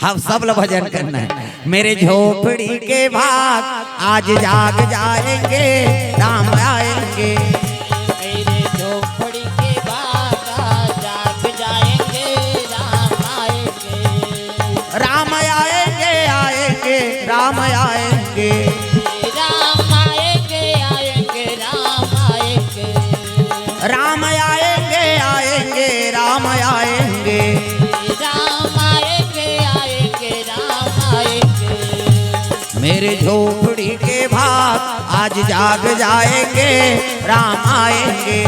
[SPEAKER 1] हम सब ल भजन करना है। मेरे झोपड़ी के भाग आज जाग जाएंगे राम आएंगे
[SPEAKER 2] मेरे झोपड़ी के भाग जाग जाएंगे राम आएंगे
[SPEAKER 1] राम आएंगे आएंगे राम आएंगे
[SPEAKER 2] राम आएंगे आएंगे राम आएंगे
[SPEAKER 1] राम आएंगे आएंगे राम आएंगे
[SPEAKER 2] राम आएंगे आएंगे राम आएंगे
[SPEAKER 1] मेरे झोपड़ी के भाग आज जाग जाएंगे राम आएंगे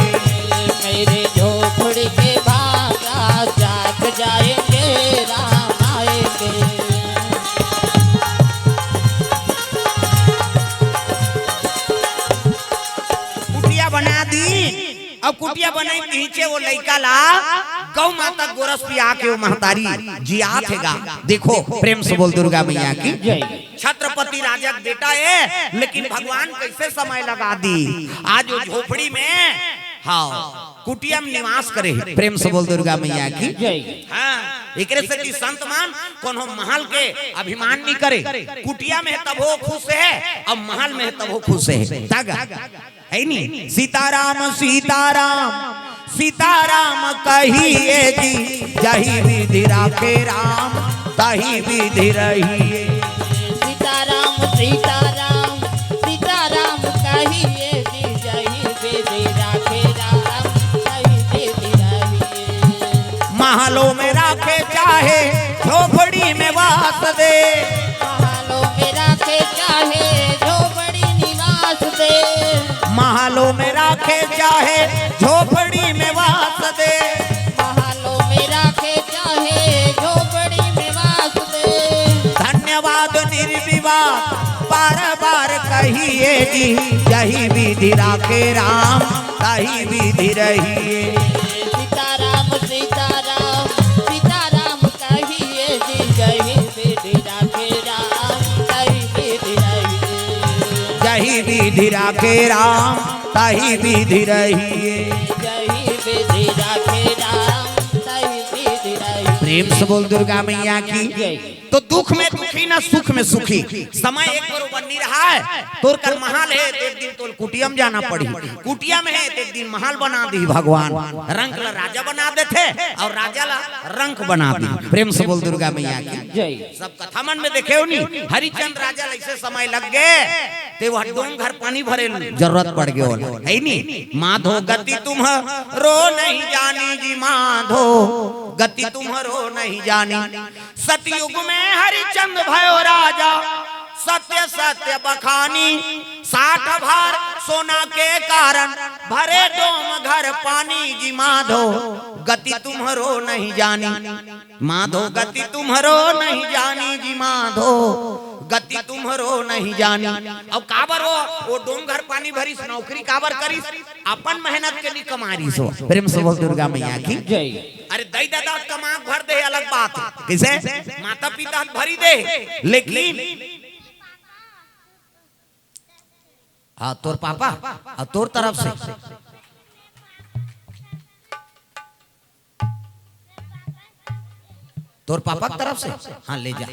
[SPEAKER 2] मेरे झोपड़ी के भाग जाग जाएंगे राम आएंगे
[SPEAKER 1] कुटिया बना दी अब कुटिया बनाई नीचे वो लड़का ला गौ माता गोरस पिया के वो महतारी जिया थेगा देखो प्रेम से बोल दुर्गा मैया की छत्रपति राजा का बेटा है लेकिन भगवान कैसे समय लगा दी आज वो झोपड़ी में हाँ कुटिया में निवास करे प्रेम से बोल दुर्गा मैया की हाँ एकरे से की संत मान कोनो महल के अभिमान नहीं करे कुटिया में तब हो खुश है अब महल में तब हो खुश है तग है नहीं सीताराम सीताराम सीताराम कहिए जी जही विधि राखे राम तही विधि रहिए
[SPEAKER 2] सीताराम सीताराम सीताराम कहिए जी जही विधि राखे राम तही विधि रहिए
[SPEAKER 1] महलों में राखे चाहे झोपड़ी में वास दे
[SPEAKER 2] महलों में राखे चाहे झोपड़ी निवास दे
[SPEAKER 1] महलों में राखे चाहे झोपड़ी में वास दे
[SPEAKER 2] महलों में राखे चाहे झोपड़ी में वास दे
[SPEAKER 1] धन्यवाद निर्विवाद बार बार कहिए जी यही विधि राखे राम तही विधि रहिए
[SPEAKER 2] सीताराम सीताराम सीताराम कहिए जी जही विधि राखे राम तही विधि रहिए
[SPEAKER 1] यही विधि राखे राम तही विधि रहिए
[SPEAKER 2] जही विधि राखे राम तही विधि रहिए
[SPEAKER 1] प्रेम से बोल दुर्गा मैया की तो दुख में दुखी ना सुख में सुखी समय एक बार बनी रहा है तोर कर महल है तो एक दिन तोर कुटिया में जाना पड़ी कुटिया में है तो एक दिन महल बना दी भगवान रंग ला राजा बना देते और राजा ला रंग बना दी प्रेम से बोल दुर्गा मैया की सब कथा मन में देखे हो नहीं हरिचंद राजा ऐसे समय लग गए ते वह डोम घर पानी भरे जरूरत पड़ गयो है नहीं माधो गति तुम रो नहीं जानी जी माधो गति तुम्हारो नहीं जानी सतयुग में हरिचंद भयो राजा सत्य सत्य बखानी 60 भार सोना के कारण भरे डोम घर पानी जी माधो गति तुम्हारो नहीं जानी माधो गति तुम्हारो नहीं जानी जी माधो गति तुम्हारो नहीं जानी अब काबर वो डोम घर पानी भरी नौकरी काबर करी अपन मेहनत के लिए कमारी सो प्रेम से बोल दुर्गा मैया की अरे दई दादा कमा भर दे अलग बात किसे माता पिता भरी दे लेकिन हाँ तोर पापा और तोर तरफ से तोर पापा की तरफ से हाँ ले जा।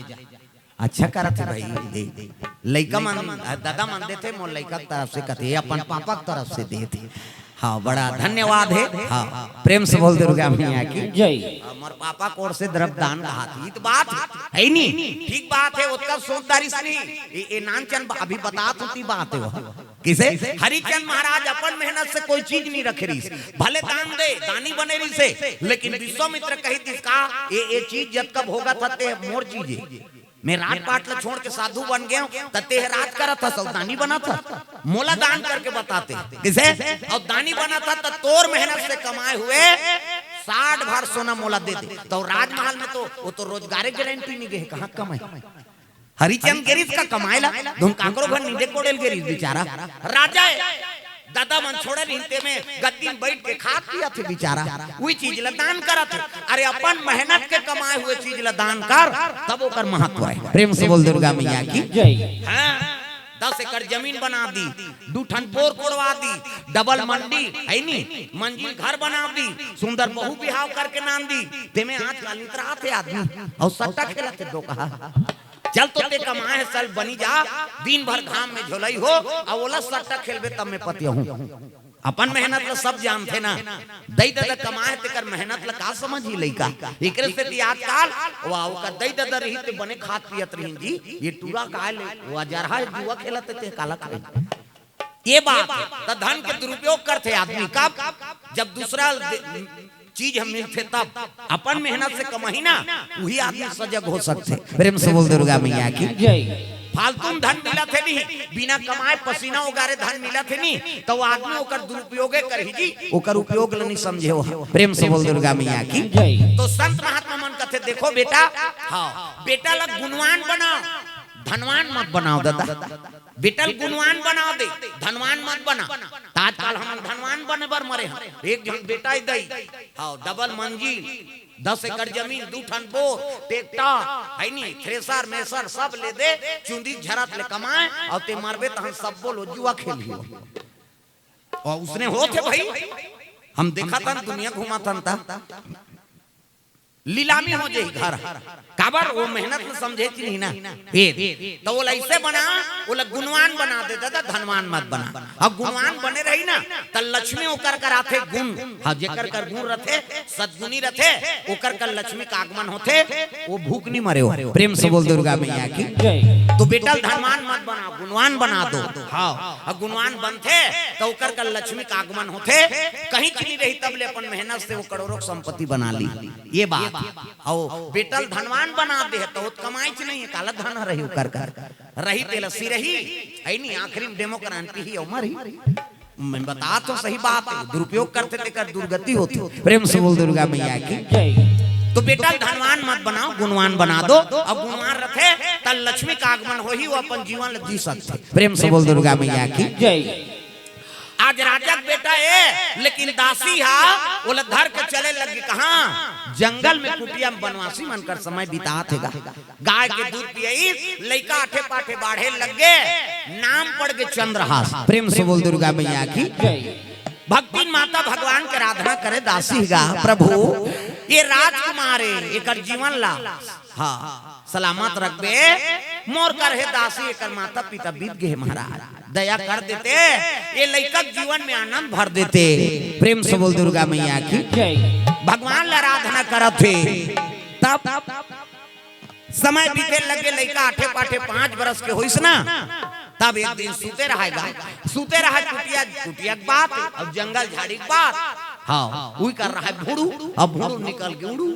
[SPEAKER 1] अच्छा करत है भाई, लइका मन दादा मन देते मोर लइका की तरफ से कथे अपन पापा की तरफ से देते। हाँ बड़ा धन्यवाद है। हाँ प्रेम से बोल दुर्गा मैया की
[SPEAKER 2] जय।
[SPEAKER 1] हमार पापा कोर से द्रव्य दान कहा तो बात है नहीं, ठीक बात है। उसका सोचदारी से नहीं ये नानचंद अभी बता होती बात है वो किसे हरिचंद महाराज अपन मेहनत से कोई चीज नहीं रखे रही भले दान दे दानी बने रही से, लेकिन विश्वामित्र कही इसका ये चीज जब कब होगा था मोर चीज मैं राज पाट ला छोड़ के साधु बन गया तते राज करा था सौदानी बना था मोला दान करके बताते किसे और दानी बना था तो तोर मेहनत से कमाए हुए 60 भर सोना मोला दे दे तो राजमहल में तो वो तो रोजगार गारंटी नहीं गए कहाँ कमाए हरिचंद गिरीश का कमाएला धुन काकरो घर नींदे कोडेल गिरीश बेचारा राजा दादा मन छोड़े हिंते में गद्दी में बैठ के खा पिया थे बेचारा वही चीज ला दान करा थे। अरे अपन मेहनत के कमाए हुए चीज ला दान कर तब ओकर महत्व है। प्रेम से बोल दुर्गा मैया की
[SPEAKER 2] जय।
[SPEAKER 1] हाँ 10 एकड़ जमीन बना दी, 2 ठन पोर कोड़वा दी, डबल मंडी है नी मंजिल घर बना दी, सुंदर बहु बिहाव करके नाम दी ते में आज कालितरा थे आदमी और सट्टा खेला थे दो कहा चल तो ते कमाए है सल बनी जा दिन भर घाम में झोलई हो और ओला सट्टा खेलबे तब मैं पतिया हूं। अपन मेहनत ला सब जानते ना दई दादा कमाए ते कर मेहनत ला का समझ ही लइका एकरे से ती आजकल वाह का दई दादा रही ते बने खात पियत रही जी ये टूरा का ले वो जरहा जुआ खेलते ते काला खाए ये बात त धन के दुरुपयोग करते आदमी कब जब दूसरा चीज हम मिलते तब अपन मेहनत से कमाई ना वही आदमी सजग हो सकते। प्रेम से बोल दुर्गा मैया की
[SPEAKER 2] जय।
[SPEAKER 1] फालतू धन मिला थे नहीं बिना कमाए पसीना उगारे धन मिला थे नहीं तो आदमी ओकर दुरुपयोगे करही जी ओकर उपयोग ल नहीं समझे हो। प्रेम से बोल दुर्गा मैया की
[SPEAKER 2] जय।
[SPEAKER 1] तो संत महात्मा मन कहते देखो बेटा हाँ बेटा लग गुणवान बनाओ धनवान मत बनाओ दादा बेटल गुणवान बना दे धनवान मत बना। आजकल हम धनवान बने बर मरे हैं एक जन बेटा ही दई हाँ डबल मंजिल 10 एकड़ जमीन 2 ठन बोर ट्रैक्टर है नी थ्रेसर मेसर सब ले दे चुंदी झरत ले कमाए और ते मरबे तो हम सब बोलो जुआ खेलियो और उसने हो थे भाई हम देखा था दुनिया घुमा था लीलामी हो जाए घर काबर वो मेहनत में समझे थी नहीं ना तो वो ऐसे बना वो गुणवान बना दे दादा धनवान मत बना। अब गुणवान बने रही ना तो लक्ष्मी ओकर कर आते गुण हाँ जेकर कर गुण रथे सद्गुणी रथे ओकर कर लक्ष्मी का आगमन होते वो भूख नहीं मरे हो। प्रेम से बोल दुर्गा मैया की तो बेटा धनवान मत बना गुणवान बना दो हाँ और गुणवान बनते तो ओकर कर लक्ष्मी का आगमन होते कहीं चली रही तब ले अपन मेहनत से वो करोड़ों संपत्ति बना ली ये बात और बेटल धनवान बना दे तो कमाई च नहीं है काला धन रही कर कर रही तेलसी रही है नहीं आखिरी डेमोक्रेसी ही उमर ही मैं बता तो सही बात है दुरुपयोग करते थे कर दुर्गति होती। प्रेम से बोल दुर्गा मैया की तो बेटा धनवान मत बनाओ गुणवान बना दो अब गुणवान रखे तब लक्ष्मी का आगमन हो ही वो अपन जीवन जी सकते। प्रेम से बोल दुर्गा मैया की जय। आज राजा बेटा है लेकिन दासी हा बोला धर के चले लगे कहाँ जंगल में कुटिया में बनवासी मनकर समय बितात है गाय के दूध पियई लइका आठे पाठे बाढ़े लग गए नाम पड़ गए चंद्रहास। प्रेम से बोल दुर्गा मैया की भक्ति माता भगवान के आराधना करे दासी गा प्रभु ये राजकुमार एक जीवन ला हाँ सलामत रखबे मोर कर है दासी एक माता पिता बीत गए महाराज दया कर देते ये लइका जीवन में आनंद भर देते। प्रेम से बोल दुर्गा मैया की भगवान ला आराधना करत थे तब समय बीते लगे लइका आठे पाठे 5 बरस के होइस ना तब एक दिन सूते रहेगा कुटिया कुटिया की बात अब जंगल झाड़ी की बात हाँ वही कर रहा है भूड़ू अब भूड़ू निकल के उड़ू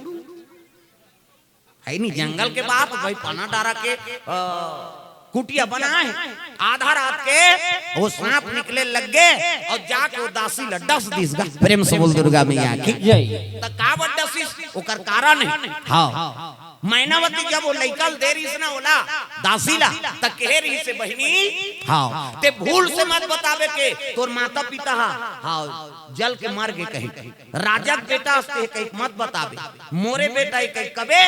[SPEAKER 1] है नहीं जंगल के बात भाई पाना डारा के कुटिया बना है आधा रात के वो सांप निकले लग गए और जाके वो दासी लड्डस दिस गा। प्रेम से बोल दुर्गा मैया की त का बड्डसिस ओकर कारण है हाँ मैनावती जब वो लइकल देरी से ना बोला दासी ला त कहे रही से बहनी हाँ ते भूल से मत बतावे के तोर माता पिता हाँ जल के मार के कही राजा बेटा से कहीं मत बतावे मोरे बेटा कहीं कबे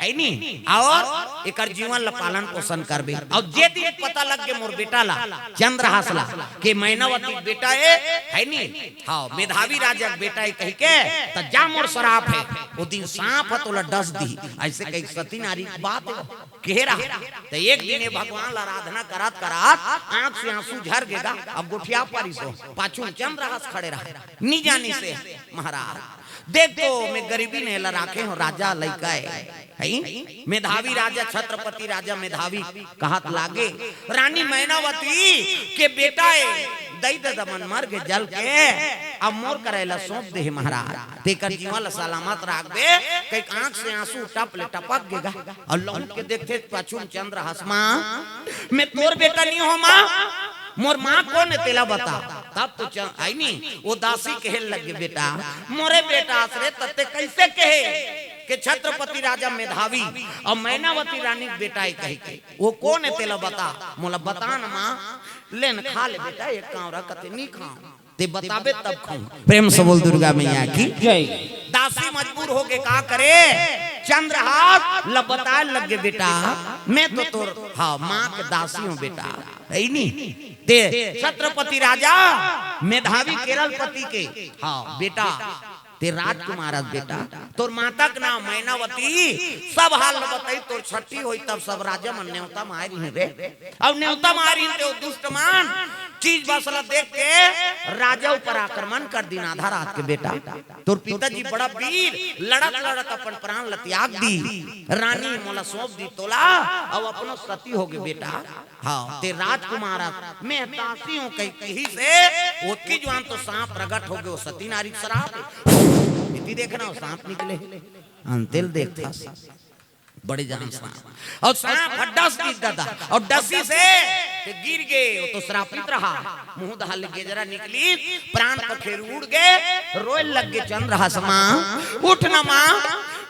[SPEAKER 1] है नी और एकर जीवन ला पालन पोषण करबे और जे दिन पता लग के मोर बेटा ला चंद्रहास ला के मैनावती बेटा है नी हां मेधावी राजा के बेटा है कह के त जा मोर शराप है वो दिन सांप है तोला डस दी ऐसे कई सती नारी की बात केरा तो एक दिन भगवान ला आराधना करात करात आंख से आंसू झर गेगा अब गोठिया पारी सो पाछू चंद्रहास खड़े रहा नी जानी से महाराज देखो मैं गरीबी ने राखे हो राजा लइका है मेधावी राजा छत्रपति राजा मेधावी कहत लागे रानी मैनावती के बेटा है दई दमन मर के जल के अब मोर करेला सौंप दे महाराज तेकर जीवन सलामत राख दे कई आंख से आंसू टप ले टपक गेगा और लौट के देखते पाछू चंद्रहास मां मैं तोर बेटा नहीं हो मां मोर माँ कौन है तेला बता तब तो आई नहीं वो दासी कहे लगे बेटा मोरे बेटा आसरे तते कैसे कहे कि छत्रपति राजा मेधावी और मैनावती रानी बेटा है कहे के वो कौन है तेला बता मोला बता न माँ लेन खा ले बेटा एक कांवरा कते नहीं खाऊं ते बताबे तब खाऊं प्रेम से बोल दुर्गा मैया की जय दासी मजबूर हो के का करे चंद्रहास लबता लगे बेटा मैं तो तोर हाँ माँ के दासी हूँ बेटा है नहीं ते छत्रपति राजा मेधावी केरल पति के हाँ बेटा ते राजकुमार बेटा तोर माता के नाम मैनावती सब हाल बताई तोर छठी होई तब सब राजा मन न्योता मारी रे अब न्योता मारी ते दुष्टमान चीज बसला देख के राजा ऊपर आक्रमण कर दी आधा रात के बेटा तोर पिताजी बड़ा वीर लड़क लड़क अपन प्राण ल त्याग दी रानी मोला सौंप दी तोला अब अपनो सती हो गए बेटा हाँ ते राजकुमार मैं दासी हूँ कहीं से उसकी जवान तो सांप प्रकट हो गए सती नारी शराब इतनी देखना सांप निकले अंतिल देखता बड़े जान सांप और सांप डस दी दादा और डसी से गिर गए वो तो श्रापित रहा मुंह दहल के जरा निकली प्राण पखेरु उड़ गए रोए लग गए चंद्रहास मां उठ ना मां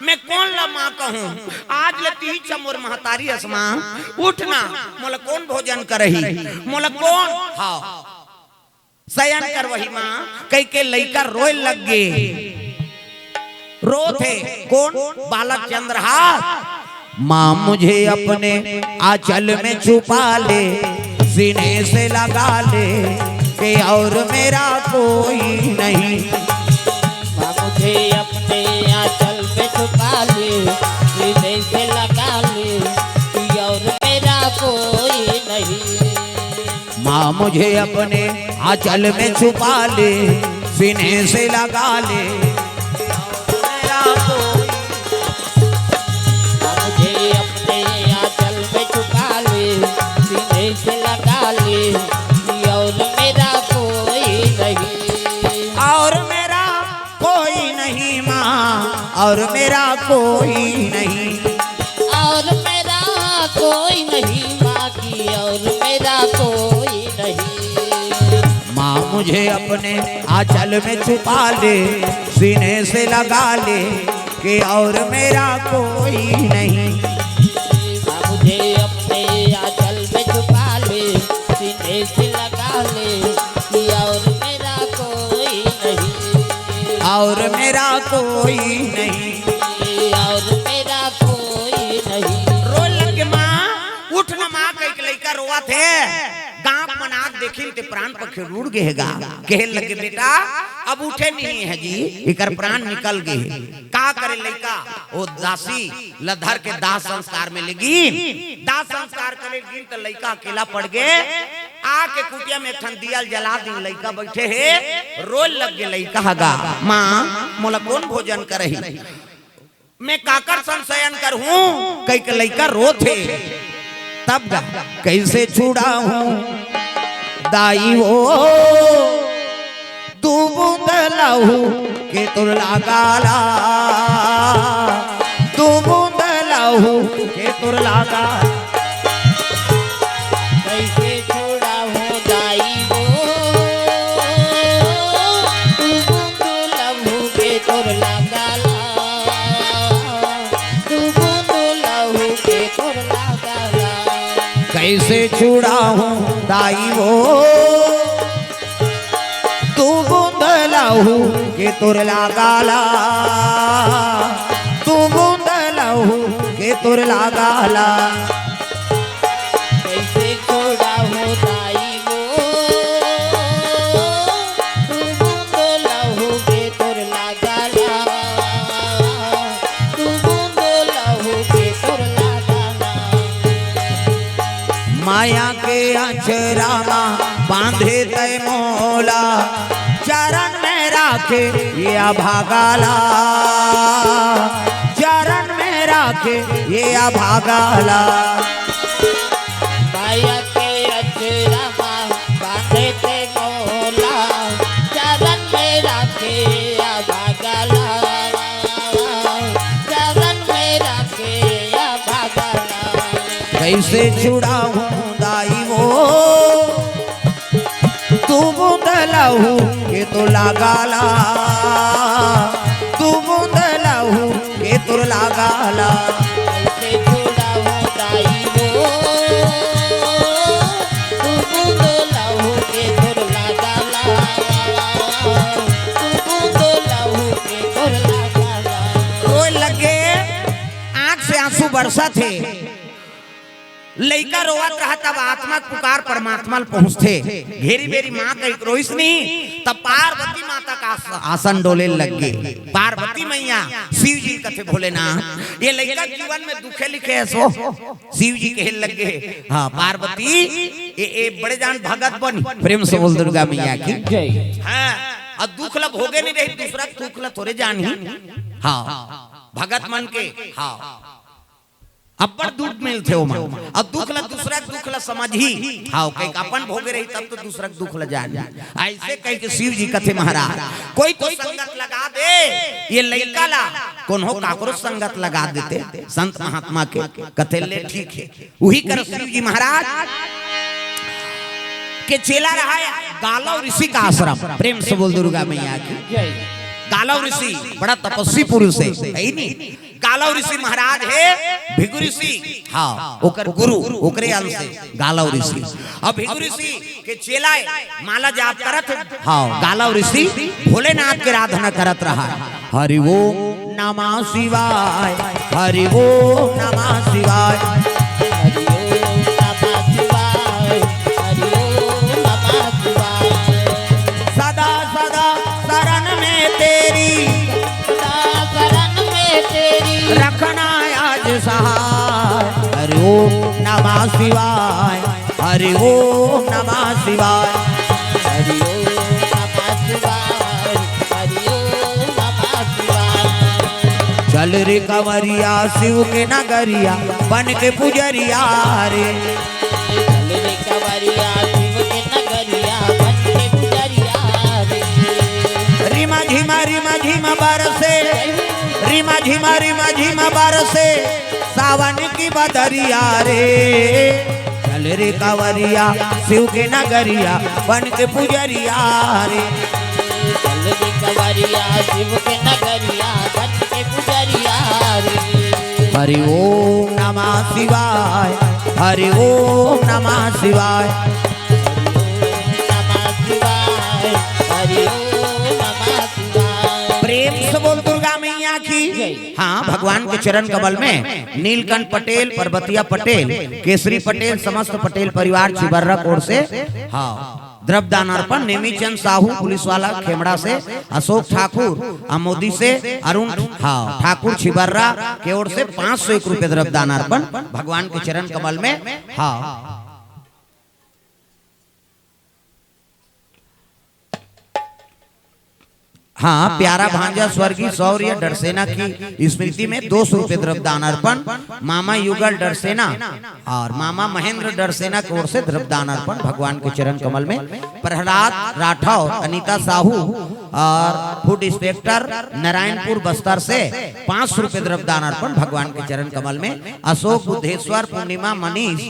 [SPEAKER 1] मैं कौन ला मां कहूं आज लती चमोर महतारी असमा उठना मोला कौन भोजन करही मोला कौन हाँ शयन कर वही मां कई के लइका रोए लग गए रो थे कौन बालक चंद्रहास माँ मुझे अपने आंचल में छुपा ले सीने से लगा ले कि और मेरा कोई नहीं
[SPEAKER 2] माँ मुझे अपने आंचल में छुपा ले सीने से लगा ले कि और मेरा कोई नहीं
[SPEAKER 1] माँ मुझे अपने आंचल में छुपा ले सीने से लगा ले
[SPEAKER 2] से लगा ले और मेरा कोई नहीं
[SPEAKER 1] और मेरा कोई नहीं माँ और मेरा कोई नहीं
[SPEAKER 2] और मेरा कोई नहीं माँ की और मेरा कोई नहीं
[SPEAKER 1] माँ मुझे अपने आंचल में छुपा ले सीने से लगा ले कि और मेरा कोई नहीं
[SPEAKER 2] मुझे अपने आंचल में छुपा ले सीने से लगा ले कि और मेरा कोई नहीं
[SPEAKER 1] और मेरा कोई नहीं
[SPEAKER 2] और मेरा कोई नहीं
[SPEAKER 1] रो लग माँ उठ न माँ कई लइका रोआ थे गांव मनाक देखी ते प्राण पखे रुड़ गएगा कहे लगे बेटा अब उठे नहीं है जी इकर प्राण निकल गए का करे लइका वो दासी लधर के दाह संस्कार में लगी दाह संस्कार करेगी तो लइका अकेला पड़ गए आके कुटिया में ठन दियल जला दी लइका बैठे है रोल लग गए लइका हगा माँ मोला कौन भोजन करही मैं काकर संशयन कर हूँ कई के लइका रो थे तब गा कैसे छुड़ा हूँ दाई हो तू बूंद लहू के तुर लगाला तू बूंद लहू के तुर लगा
[SPEAKER 2] कैसे छोड़ा हूँ दाई हो तू बूंद लहू के तुर लगाला तू बूंद लहू के तुर लगाला
[SPEAKER 1] कैसे छुड़ा हूँ दाई हो तू बूंद लहू के तुर लगाला तू बूंद लहू के तुर लगाला।
[SPEAKER 2] कैसे छोड़ा हो दाई वो, तू बूंद लहू के तुर लगाला, तू बूंद लहू के तुर लगाला।
[SPEAKER 1] माया के अचरा बांधे तय मोला, चरण में राखे ये अभागाला, चरण में राखे ये अभागाला।
[SPEAKER 2] माया के अचरा बांधे ते मोला, चरण में राखे अभागाला, चरण में राखे अभागाला।
[SPEAKER 1] कैसे छुड़ाऊं दाई वो, तू बूंद लहू के तो लगाला, तू बूंद लहू के तो लगाला।
[SPEAKER 2] कैसे छोड़ा हो दाई वो, तू बूंद लहू के तुर लगाला, तू बूंद लहू के तुर लगाला।
[SPEAKER 1] रोए लगे, आंख से आंसू बरसा थे। लइका रोवत रहा, तब आत्मा पुकार परमात्मा पहुंचते। घेरी बेरी माँ का एक रोशनी, तब पार्वती माता का आसन डोले लग गए। पार्वती मैया शिव जी कथे भोलेनाथ, ये लइका जीवन में दुखे लिखे है सो शिव जी कहे लग गए। हाँ पार्वती ये बड़े जान भगत बनी। प्रेम से बोल दुर्गा मैया की
[SPEAKER 2] जय।
[SPEAKER 1] हाँ, और दुख लब हो गए नहीं रही, दूसरा दुख लब थोड़े जान ही। हाँ भगत मन के, हाँ अब्बड़ दुख मिलते हो मन, अब दुख ला दूसरा दुख ला समझ ही। हाँ कहीं अपन भोगे रही तब तो दूसरा दुख ला जान। ऐसे कह के शिव जी कथे महाराज कोई तो संगत लगा दे, ये लइका ला कौन हो काकरो संगत लगा देते संत महात्मा के कथे ले ठीक है। वही कर शिव जी महाराज के चेला रहा गालव ऋषि का आश्रम। प्रेम से बोल दुर्गा मैया की
[SPEAKER 2] जय।
[SPEAKER 1] गालव ऋषि बड़ा तपस्वी पुरुष है नहीं। गालव ऋषि महाराज है भिगु ऋषि, हाँ ओकर गुरु ओकरे अंश से गालव ऋषि। अब भिगु ऋषि के चेला माला जाप करत, हाँ गालव ऋषि भोलेनाथ के आराधना करत रहा। हरि ओम नमः शिवाय, हरि ओम नमः शिवाय,
[SPEAKER 2] हरि ओम नमः शिवाय, हरि ओम नमः शिवाय।
[SPEAKER 1] सदा सदा शरण में तेरी,
[SPEAKER 2] सदा शरण में तेरी
[SPEAKER 1] रखना आज सहाय। हरि ओम नमः शिवाय, हरि ओम नमः शिवाय,
[SPEAKER 2] हरि ओम नमः शिवाय, हरि ओम नमः शिवाय।
[SPEAKER 1] चल रे कंवरिया शिव के नगरिया बन के पुजरिया रे।
[SPEAKER 2] चल रे कंवरिया शिव के नगरिया बन के पुजरिया रे।
[SPEAKER 1] रिमा झिमा बरसे, रिमा झिमा बरसे सावन की बदरिया रे। चल रे कंवरिया शिव के नगरिया बन के पुजरिया रे।
[SPEAKER 2] चल रे कंवरिया शिव के नगरिया बन के पुजरिया रे।
[SPEAKER 1] हरि ओम नमः शिवाय, हरि ओम नमः शिवाय,
[SPEAKER 2] नमः शिवाय, हरि ओम नमः शिवाय।
[SPEAKER 1] प्रेम से बोल दुर्गा मैया की। हाँ भगवान के चरण कमल में नीलकंठ पटेल, पर्वतिया पटेल, केसरी पटेल, समस्त पटेल परिवार चिबर्रा कोर से हाँ द्रव्यदान अर्पण। नेमीचंद साहू पुलिस वाला खेमड़ा से, अशोक ठाकुर अमोदी से, अरुण हाँ ठाकुर छिबर्रा की ओर से 501 रुपए द्रव्यदान अर्पण भगवान के चरण कमल में। हाँ हाँ प्यारा भांजा स्वर्गीय शौर्य डरसेना की स्मृति में 200 रुपए द्रव्यदान अर्पण। मामा युगल डरसेना और मामा महेंद्र डरसेना की ओर से द्रव्यदान अर्पण भगवान के चरण कमल में। प्रहलाद राठौर, अनीता साहू और फूड इंस्पेक्टर नारायणपुर बस्तर से 500 रुपए द्रव्यदान अर्पण भगवान के चरण कमल में। अशोक बुद्धेश्वर, पूर्णिमा, मनीष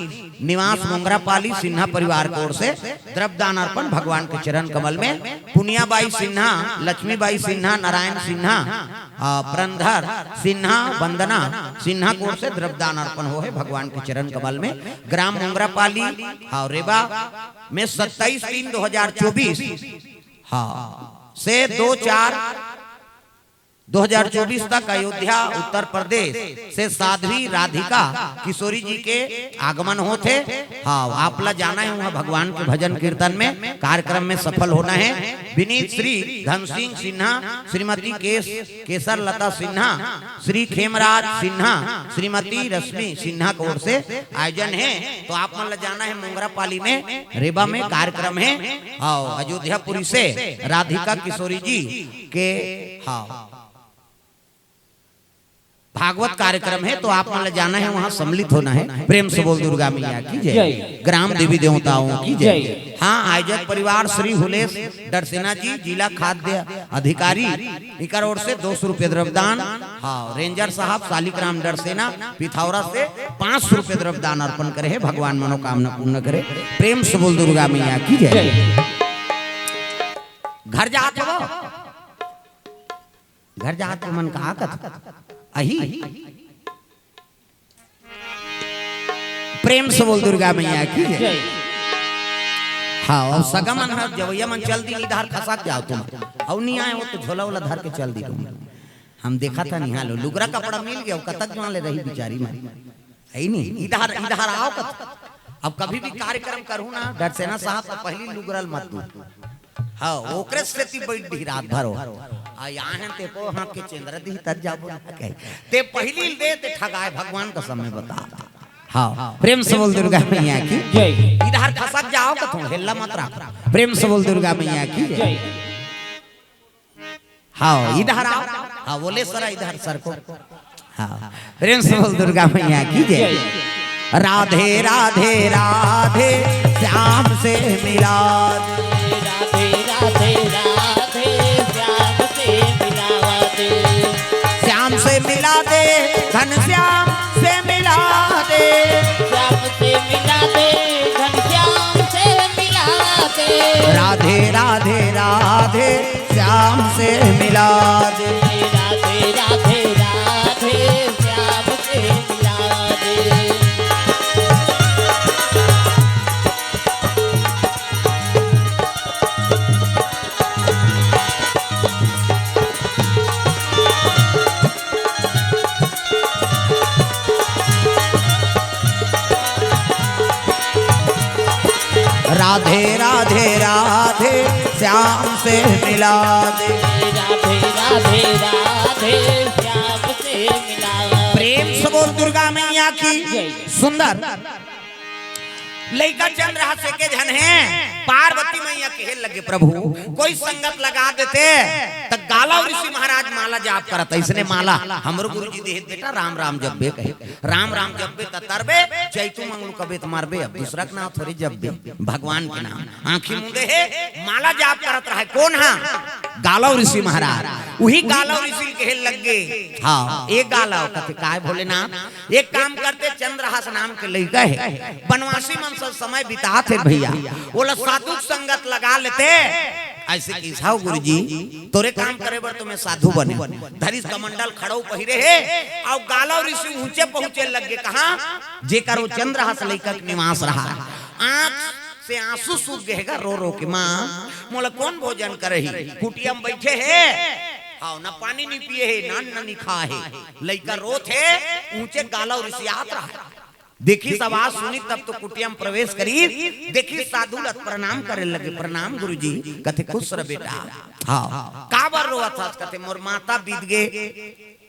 [SPEAKER 1] निवास मोंगरापाली सिन्हा परिवार की ओर से द्रव्यदान अर्पण भगवान के चरण कमल में। पुनियाबाई सिन्हा, लक्ष्मीबाई सिन्हा, नारायण सिन्हा, प्रंधर सिन्हा, वंदना सिन्हा की ओर से द्रव्यदान अर्पण हो है भगवान के चरण कमल में। ग्राम मोंगरापाली और रेवा में 27/3/2024 हाँ से 2/4 2024 तक अयोध्या उत्तर प्रदेश से साध्वी राधिका किशोरी जी के आगमन होते। हाँ, आप ला जाना है वहाँ भगवान के भजन कीर्तन में, कार्यक्रम में सफल होना है। विनीत श्री धन सिंह सिन्हा, श्रीमती केसर लता सिन्हा, श्री खेमराज सिन्हा, श्रीमती रश्मि सिन्हा की ओर से आयोजन है। तो आप मन ला जाना है मुंगरा पाली में रेबा में कार्यक्रम है। हाँ, अयोध्यापुरी से राधिका किशोरी जी के हाँ भागवत कार्यक्रम है। तो आप मान जाना है वहाँ सम्मिलित होना है। प्रेम से बोल दुर्गा मैया की जय, ग्राम देवी देवताओं की जय। हाँ, आयोजक परिवार श्री हुलेश डरसेना जी, जिला खाद्य अधिकारी, इकर ओर से 200 रुपये द्रव्यदान। हाँ, रेंजर साहब शालिग्राम डरसेना पिथौरा से 500 रुपये द्रव्यदान अर्पण करे है। भगवान मनोकामना पूर्ण करे। प्रेम से बोल दुर्गा मैया की जय। घर जाते हो, घर जाते मन का आकत अही प्रेम से बोल दुर्गा मैया की जय। हाँ, और सगमन है जवैया मन चल दी इधर खसक जाओ तुम, और नहीं आए हो तो झोला वाला धर के चल दी तुम। हम देखा था निहालो लुगरा कपड़ा मिल गया, कतक जहाँ ले रही बेचारी मारी है नहीं, इधर इधर आओ कत। अब कभी भी कार्यक्रम करूँ ना डरसेना साहब तो पहली लुगरल मत दू। हाँ, ओकरे से ती बैठ दी रात भरो आ यहाँ हैं ते को हाँ के चंद्र दी तर जाबो ते पहली दे ते ठगाए भगवान का समय बता। हाँ, प्रेम से बोल दुर्गा मैया की जय। इधर खसक जाओ कथो हेल्ला मत रख। प्रेम से बोल दुर्गा मैया की जय। हाँ, इधर आओ। हाँ, बोले सरा इधर सर को। हाँ, प्रेम से बोल दुर्गा मैया की जय। राधे राधे राधे श्याम से मिला,
[SPEAKER 2] राधे राधे राधे श्याम से मिला दे,
[SPEAKER 1] श्याम से मिला दे, घन श्याम से मिला दे,
[SPEAKER 2] श्याम से मिला दे, घन श्याम से मिला दे।
[SPEAKER 1] राधे राधे राधे श्याम से मिला दे,
[SPEAKER 2] राधे राधे राधे श्याम से मिला दे।
[SPEAKER 1] राधे राधे राधे श्याम से मिला दे,
[SPEAKER 2] राधे राधे राधे श्याम से मिला दे।
[SPEAKER 1] प्रेम से बोल दुर्गा मैया की सुंदर लइका चंद्रहास के जन है। पार्वती मैया कहे लगे प्रभु कोई संगत लगा देते तो गाला ऋषि महाराज माला जाप करता। इसने माला हमरो गुरु जी देह बेटा राम राम जब्बे कहे, राम राम जब्बे तरबे चैतु मंगलू कबे मारबे। अब दूसरा का नाम थोड़ी जब्बे, भगवान के नाम आंखी मुंदे है माला जाप करत रहा। कौन है? गाला ऋषि महाराज। वही गाला ऋषि कहे लगे हाँ एक गाला कहते काय भोलेनाथ एक काम करते, चंद्रहास नाम के लइका है बनवासी मन सब समय बिताते भैया, बोला साधु संगत लगा लेते। ऐसे किसाओ गुरुजी तोरे काम करे बर तुम्हें साधु बने। धरिस कमंडल खड़ो पहिरे है और गाला ऋषि ऊंचे पहुंचे लगे। कहा जेकर वो चंद्रहास लइका के निवास रहा। आंख से आंसू सूख गएगा रो रो के माँ मोला कौन भोजन करही, कुटिया में बैठे है हाँ ना पानी नहीं पिए है ना नहीं खा है। लइका रोत है ऊंचे गाला ऋषि आत रहा। देखी सब आवाज सुनी तब तो कुटिया में प्रवेश करी। देखी साधु लत प्रणाम करे लगे। प्रणाम गुरुजी। कहते खुश रह बेटा। हाँ का बर रोआ था? कहते मोर माता बीत गए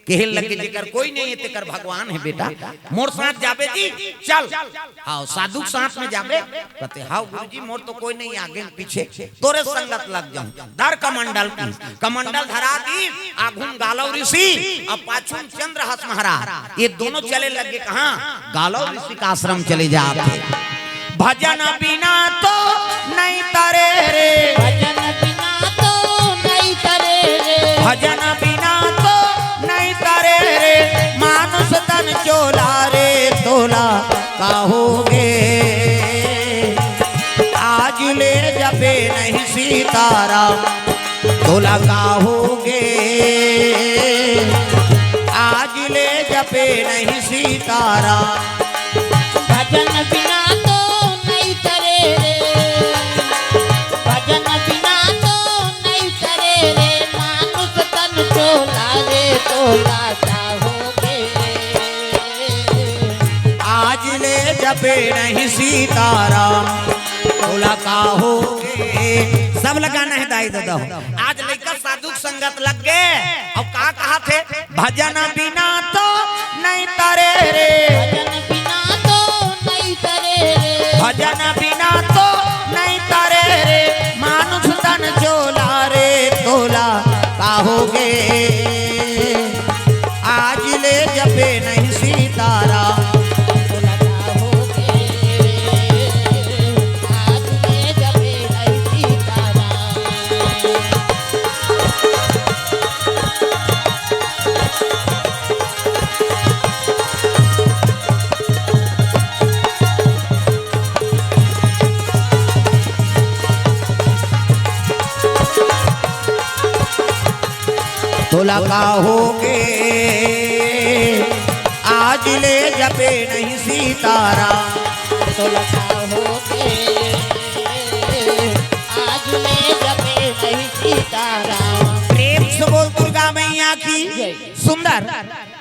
[SPEAKER 1] कहे लगे जेकर कोई नहीं है तेकर भगवान है बेटा। मोर साथ जाबे जी चल। हाँ साधु साथ में जाबे? कहते हाँ गुरुजी मोर तो कोई नहीं आगे पीछे तोरे संगत लग जाऊं। धर कमंडल की कमंडल धरा दी। आघुन गालव ऋषि और पाछुन चंद्रहास महाराज ये दोनों चले लगे। कहा गालव ऋषि का आश्रम चले जाते। भजन बिना तो नहीं तरे रे,
[SPEAKER 2] भजन बिना तो नहीं तरे रे,
[SPEAKER 1] भजन बिना तो नहीं तरे रे, मानुष तन चोला रे तोला कहोगे। आज ले जबे नहीं सीताराम तोला कहोगे। आज ले जबे नहीं सीताराम।
[SPEAKER 2] भजन बिना तो नहीं तरे रे, भजन बिना तो नहीं तरे रे, मानुष तन चोला रे बोला चाहोगे।
[SPEAKER 1] आज ले जपे नहीं सीताराम बोला काहोगे। सब लगाना है दाई दादा। आज लेकर साधु संगत लग गए और कहा थे भजन बिना तो नहीं तरे रे,
[SPEAKER 2] भजन बिना तो नहीं तरे रे,
[SPEAKER 1] भजन बिना तो नहीं तरे रे, मानुष तन चोला रे तोला काहोगे। आज ले जपे नहीं सीताराम
[SPEAKER 2] बोला चाहोगे। आज ले जपे नहीं सीताराम।
[SPEAKER 1] तोला काहोगे। आज ले जपे नहीं सीताराम
[SPEAKER 2] बोला चाहोगे। आज ले जपे नहीं सीताराम।
[SPEAKER 1] प्रेम से बोल दुर्गा मैया की। सुंदर